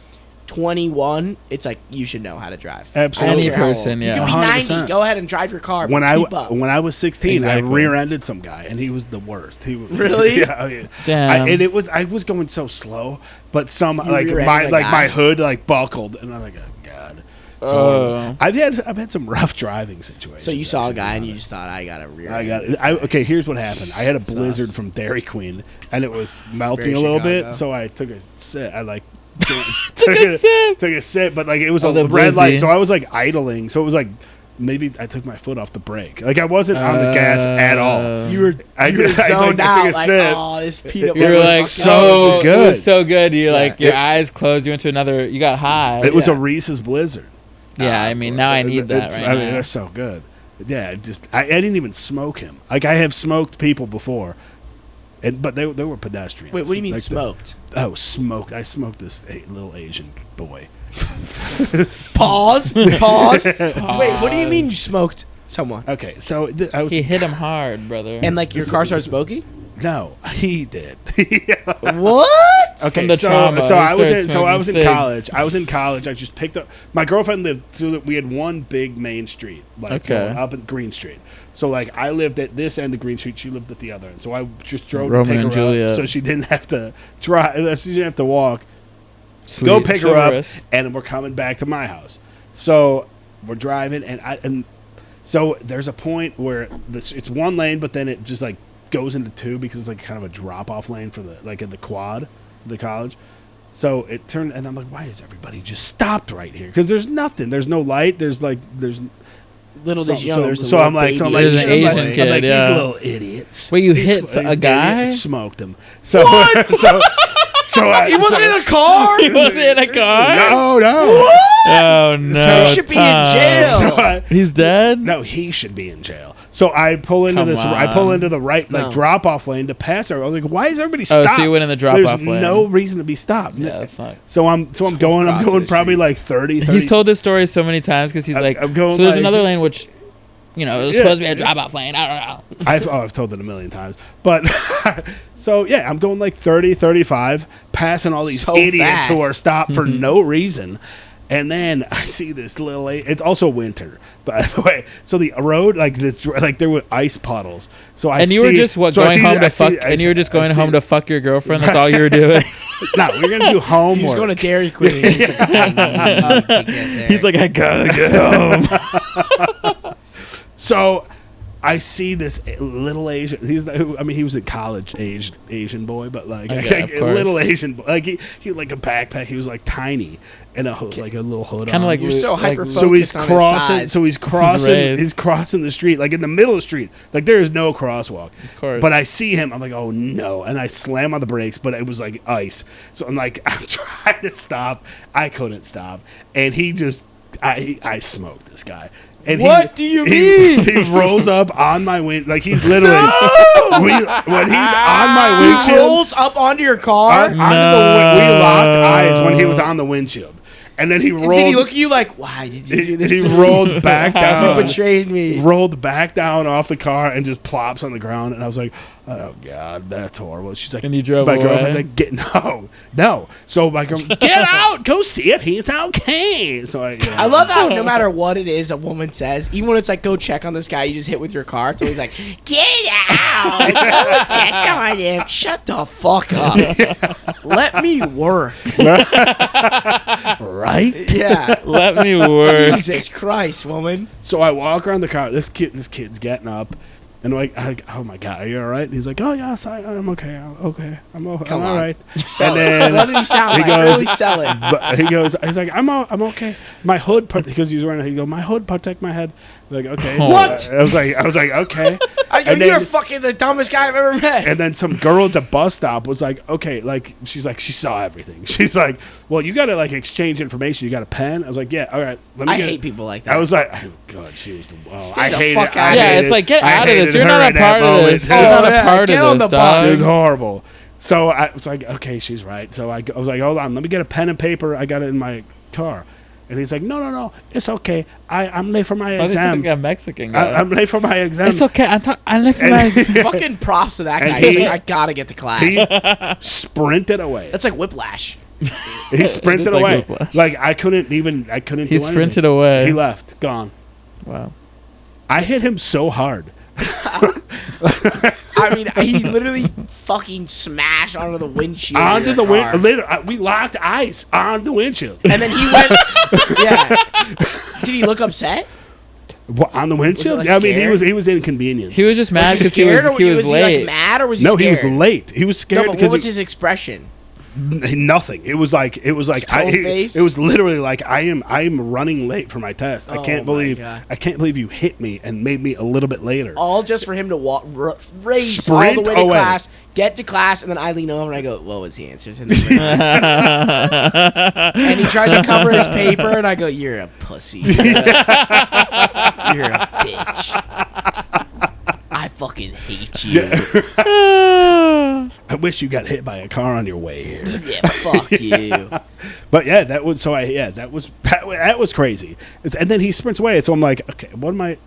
21, it's like you should know how to drive. Absolutely, any person, You can be 90. Go ahead and drive your car. When I was 16, exactly. I rear-ended some guy, and he was the worst. He was, really? Yeah. Damn. I was going so slow, but my hood like buckled, and I was like, oh god. So I've had some rough driving situations. So you saw a guy and you just thought, I got to rear. Okay, here's what happened. I had a blizzard from Dairy Queen, and it was melting a little bit, so I took a sip. I like. took a sip, but like it was a red light, so I was like idling. So it was like maybe I took my foot off the brake. Like I wasn't on the gas at all. You were zoned out. Like, oh, this peanut butter. You were like so good. It was so good. You like your eyes closed. You went to another. You got high. It was a Reese's Blizzard. Yeah, I mean now I need that right now. They're so good. Yeah, I didn't even smoke him. Like I have smoked people before. But they were pedestrians. Wait, what do you mean like smoked? Smoked. I smoked this little Asian boy. Pause. Wait, what do you mean you smoked someone? Okay, so he hit him hard, brother. And like your car started smoking? No, he did. What? Okay, From the trauma, so he I was started in smoking college. I was in college. I just picked up my girlfriend lived so that we had one big main street, like Okay. up at Green Street. So like I lived at this end of Green Street, she lived at the other end. So I just drove Romeo to pick and her Juliet. up, so she didn't have to drive. She didn't have to walk. Sweet. Go pick her up, Chivalrous. and then we're coming back to my house. So we're driving, and so there's a point where it's one lane, but then it just like goes into two because it's like kind of a drop off lane for the like in the quad, the college. So it turned, and I'm like, why is everybody just stopped right here? Because there's nothing, there's no light, there's Little so, did you know there's a so little I'm like, baby There's an Asian I'm kid, like yeah. these little idiots. Wait, you These hit a guy? Smoked him. So so He wasn't in a car. He wasn't in a car? No. Oh, no. He should be in Tom. jail. So He's dead? no, he should be in jail. So I pull into Come I pull on. into the right No. drop off lane to pass her. I was like, why is everybody Oh, stopped? so you went in the drop-off There's lane. no reason to be stopped. Yeah, that's not. So I'm going crossing the probably street. like 30. He's told this story so many times because he's I'm- like, I'm going so there's like- another lane which, it was Yeah. supposed to be a drop-off lane. I don't know. I've told it a million times. But so yeah, I'm going like 30, 35, passing all these So idiots fast. who are stopped for no reason. And then I see this little. It's also winter, by the way. So the road, like this, like there were ice puddles. So I And you were see- just so I going see- home I to see- fuck, I and you were see- just I going see- home to fuck your girlfriend. That's all you were doing. No, we're gonna do homework. He was going to Dairy Queen. He's like, I need to get there. He's like, I gotta get home. So I see this little Asian. He was a college aged Asian boy, but like, Okay, like of a course. little Asian boy. Like he had like a backpack. He was like tiny and like a little hood Kind on. of like You're so like- hyper So he's focused on his crossing. size. So he's crossing. raised. He's crossing the street, like in the middle of the street. Like there is no crosswalk. Of course. But I see him. I'm like, oh no! And I slam on the brakes, but it was like ice. So I'm like, I'm trying to stop. I couldn't stop, and he just, I smoked this guy. And What do you mean? He rolls up on my wind, like he's literally when he's on my He windshield. rolls up onto your car. We locked eyes when he was on the windshield, and then he rolled. Did he look at you like, why did you do this? He to me? rolled back You down. betrayed me. Rolled back down off the car and just plops on the ground. And I was like, oh God, that's horrible. She's like, And you drove my away? girlfriend's like, no. So my girlfriend, get out, go see if he's okay. So I love how no matter what it is a woman says, even when it's like, go check on this guy you just hit with your car, it's always like, get out, go check on him. Shut the fuck up. Let me work. right. Yeah. Let me work. Jesus Christ, woman. So I walk around the car. This kid's getting up. And oh my God, are you all right? And he's like, oh yes, I'm okay. I'm all right. Sell And it. then What did he sound he like? goes- Really sell it. But he's like, I'm okay. My hood, because he was wearing. He go, my hood protect my head. Like, okay. What? I was like, okay. I go, And then- you're fucking the dumbest guy I've ever met. And then some girl at the bus stop was like, okay, like she's like, she saw everything. She's like, well, you got to like exchange information. You got a pen? I was like, yeah, all right. Let me I get hate it." people like that. I was like, oh God, she was the. Oh, Stay I the hate fuck it. out I of Yeah, here. hated- it's like, get I out of this. hated You're her not in a that part of moment. this. You're Oh, not yeah, a part get of on this, the bus. It was dog. horrible. So I was like, okay, she's right. So I was like, hold on, let me get a pen and paper. I got it in my car. And he's like, no, it's okay. I'm late for my Why did you exam. think a Mexican guy? I'm late for my exam. It's okay. I left for my exam. Fucking props to that And guy. He's he- like, I gotta get to class. He sprinted away. That's like whiplash. He sprinted It is like away. whiplash. Like I couldn't He do sprinted anything. away. He left, gone. Wow. I hit him so hard. I mean, he literally fucking smashed onto the windshield. of Onto your the car. windshield. We locked eyes on the windshield. And then he went. Yeah. Did he look upset? What, on the windshield? like, Yeah, I mean, scared? he was inconvenienced. He was just mad Was he because scared, or he was he late. like mad, or was he no, scared? he was late. He was No, scared but because what was his expression? nothing. It was like Stone face? it was literally like I am running late for my test. I Oh can't my believe God. you hit me and made me a little bit later. All just for him to race Sprint all the way to away. class, get to class, and then I lean over and I go, "What was the answer to this?" And he tries to cover his paper, and I go, "You're a pussy. You're a bitch. I fucking hate you. I wish you got hit by a car on your way here. Yeah, fuck you." But yeah, that was that was crazy. And then he sprints away. So I'm like, okay, what am I?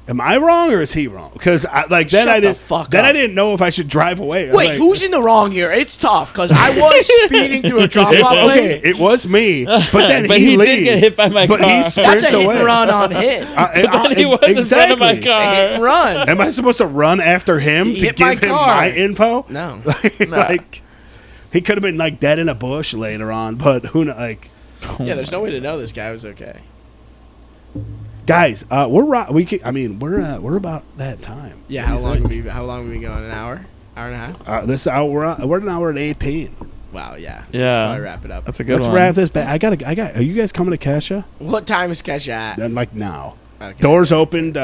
Am I wrong or is he wrong? Because then Shut I the didn't. fuck Then up. I didn't know if I should drive away. I was Wait, like, who's in the wrong here? It's tough because I was speeding through a drop-off Okay, lane. it was me, but then But he he leaves. did get hit by my but car. he That's sprints a hit away. and run on him. But he was in front of my exactly. car. Hit and run. Am I supposed to run after him He to hit my give him car. my info? No. Like he could have been like dead in a bush later on, but who knows? Like, Yeah, there's no way to know this guy was okay. guys, we're about that time. Yeah, What how do you long think? have we been going? An hour? Hour and a half? This hour we're an hour and 18. Wow, yeah. Yeah. Should probably wrap it up. That's a good Let's one. wrap this back. Are you guys coming to Kesha? What time is Kesha at? Then like now. Okay. Doors opened.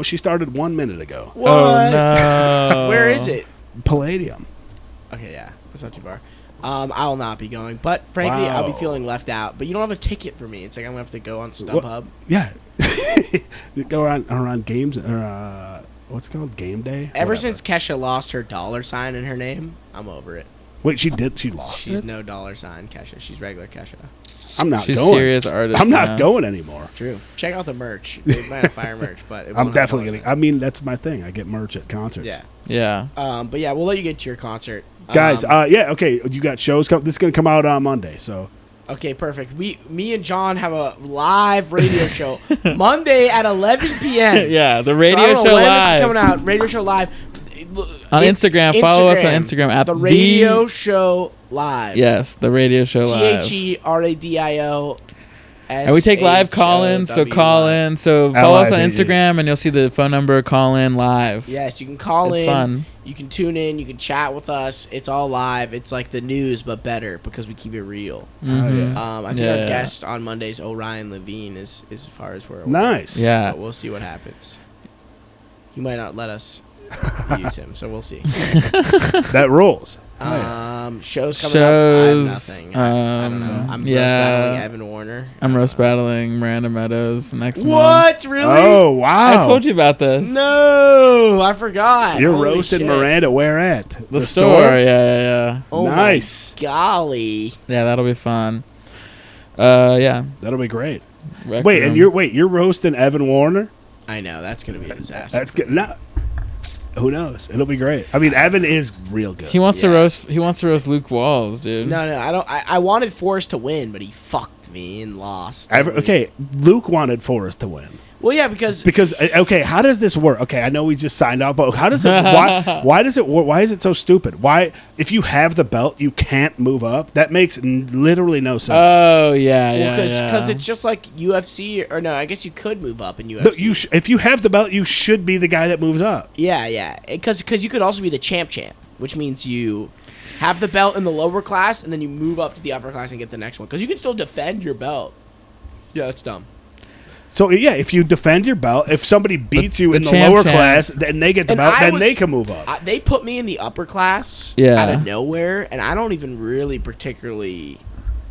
She started 1 minute ago. What? Oh no. Where is it? Palladium. Okay, yeah. That's not too far. I will not be going. But frankly, I'll be Wow. feeling left out. But you don't have a ticket for me. It's like I'm going to have to go on StubHub. Yeah. Go around games or what's it called? Game day. Ever Whatever. since Kesha lost her $ in her name, I'm over it. Wait, she lost She's it. no $ Kesha. She's regular Kesha. I'm not She's going. serious artist. I'm not now. going anymore. True. Check out the merch. They might have fire merch, but it I'm won't have definitely $. gonna. I mean, that's my thing. I get merch at concerts. Yeah. Yeah. But yeah, we'll let you get to your concert. Guys, yeah, okay. You got shows coming. This is gonna come out on Monday. So Okay, perfect. Me and John have a live radio show Monday at 11 p.m. Yeah. The So I radio don't know show when live This is coming out. Radio show live on Instagram. Follow us on Instagram at the radio show live. Yes, the radio show live. THERADIO. And we take live call-ins, so call in. So follow us on LIVE. Instagram, and you'll see the phone number. Call in live. Yes, you can call It's in. fun. You can tune in. You can chat with us. It's all live. It's like the news, but better because we keep it real. Mhm. I think Yeah. our guest on Monday's Orion Levine is as far as we're aware. nice. Yeah. But we'll see what happens. He might not let us use him, so we'll see. That rules. Oh, yeah. Shows coming up. I have Shows, nothing. I don't know. I'm yeah. roast battling Evan Warner. I'm roast battling Miranda Meadows next month. What? Really? Oh wow! I told you about this. No, I forgot. You're Holy roasting shit. Miranda. Where at? The store. Yeah. Oh Nice. My golly. Yeah, that'll be fun. Yeah. That'll be great. Rec Wait, room. and you're roasting Evan Warner? I know that's gonna be a disaster. That's good. No, who knows? It'll be great. I mean, Evan is real good. He wants to Yeah. roast. He wants to roast Luke Walls, dude. No, I don't. I wanted Forrest to win, but he fucked me and lost. Okay, Luke wanted Forrest to win. Well, yeah, because Okay, how does this work? Okay, I know we just signed off, but how does it? Why does it work? Why is it so stupid? Why, if you have the belt, you can't move up? That makes literally no sense. Oh yeah, because it's just like UFC, or no, I guess you could move up in UFC. No, if you have the belt, you should be the guy that moves up. Yeah, because you could also be the champ, which means you have the belt in the lower class and then you move up to the upper class and get the next one because you can still defend your belt. Yeah, that's dumb. So yeah, if you defend your belt, if somebody beats you the in the champ lower champ. class, then they get the And belt, I then was- they can move up. They put me in the upper class Yeah. out of nowhere, and I don't even really particularly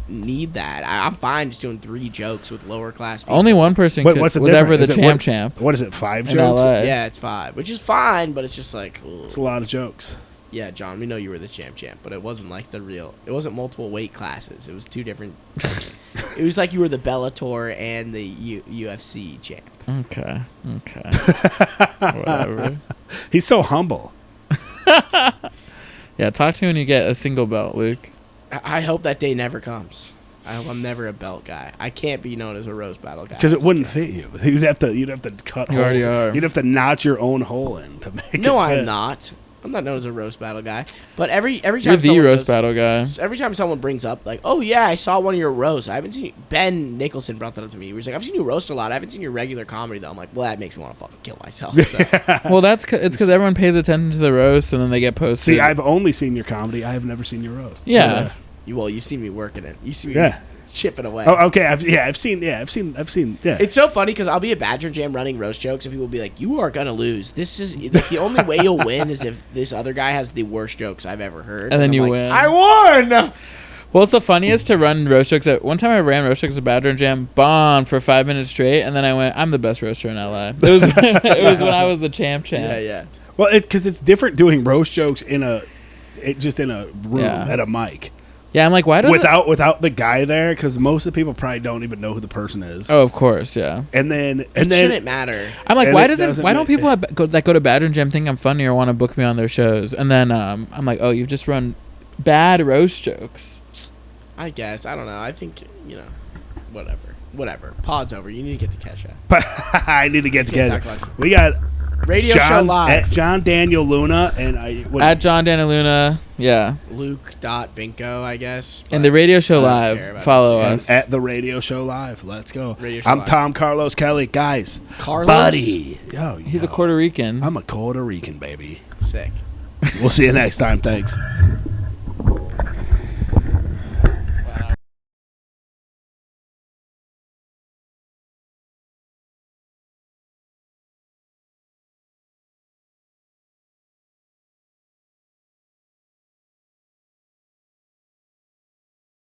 need that. I'm fine just doing 3 jokes with lower class people. Only one person Wait, could, what's the was difference? ever the Is it champ. What is it? 5 in jokes? LA. Yeah, it's 5, which is fine, but it's just like, ugh. It's a lot of jokes. Yeah, John, we know you were the champ, but it wasn't like it wasn't multiple weight classes. It was 2 different. It was like you were the Bellator and the UFC champ. Okay. Whatever. He's so humble. Yeah, talk to me when you get a single belt, Luke. I hope that day never comes. I hope I'm never a belt guy. I can't be known as a roast battle guy. Because it wouldn't fit you. You'd have to cut. You already are. You'd have to notch your own hole in to make it. No, fit. I'm not. I'm not known as a roast battle guy. But every time You're the someone roast goes- battle guy. Every time someone brings up like, oh yeah, I saw one of your roasts. I haven't seen Ben Nicholson brought that up to me. He was like, I've seen you roast a lot. I haven't seen your regular comedy though. I'm like, well, that makes me want to fucking kill myself. So. Well, it's because everyone pays attention to the roast and then they get posted. See, I've only seen your comedy. I have never seen your roast. Yeah. So, You see me working it. You see me Yeah. chipping away. Oh, okay. I've seen. Yeah. It's so funny because I'll be at Badger Jam running roast jokes and people will be like, you are going to lose. This is like, the only way you'll win is if this other guy has the worst jokes I've ever heard. And then I'm you like, win. I won! Well, it's the funniest to run roast jokes. One time I ran roast jokes at Badger Jam, bombed for 5 minutes straight, and then I went, I'm the best roaster in LA. It was it was when I was the champ. Yeah. Well, because it's different doing roast jokes in a room Yeah. at a mic. Yeah, I'm like, why does without the guy there, because most of the people probably don't even know who the person is. Oh, of course, yeah. And then It shouldn't matter. I'm like, And why it doesn't doesn't why don't ma- people that go to Badger Jam think I'm funny or want to book me on their shows? And then I'm like, oh, you've just run bad roast jokes. I guess. I don't know. I think, whatever. Pod's over. You need to get the Kesha. I need to get Can't together. talk about We got Radio Show Live. at John Daniel Luna and At John Daniluna, yeah. Luke.binkow, I guess. And the Radio Show I don't care Live, about follow this. us. at the Radio Show Live. Let's go. Radio Show I'm Live. Tom Carlos Kelly, guys. Carlos? Buddy. Yo, He's a Puerto Rican. I'm a Puerto Rican, baby. Sick. We'll see you next time. Thanks.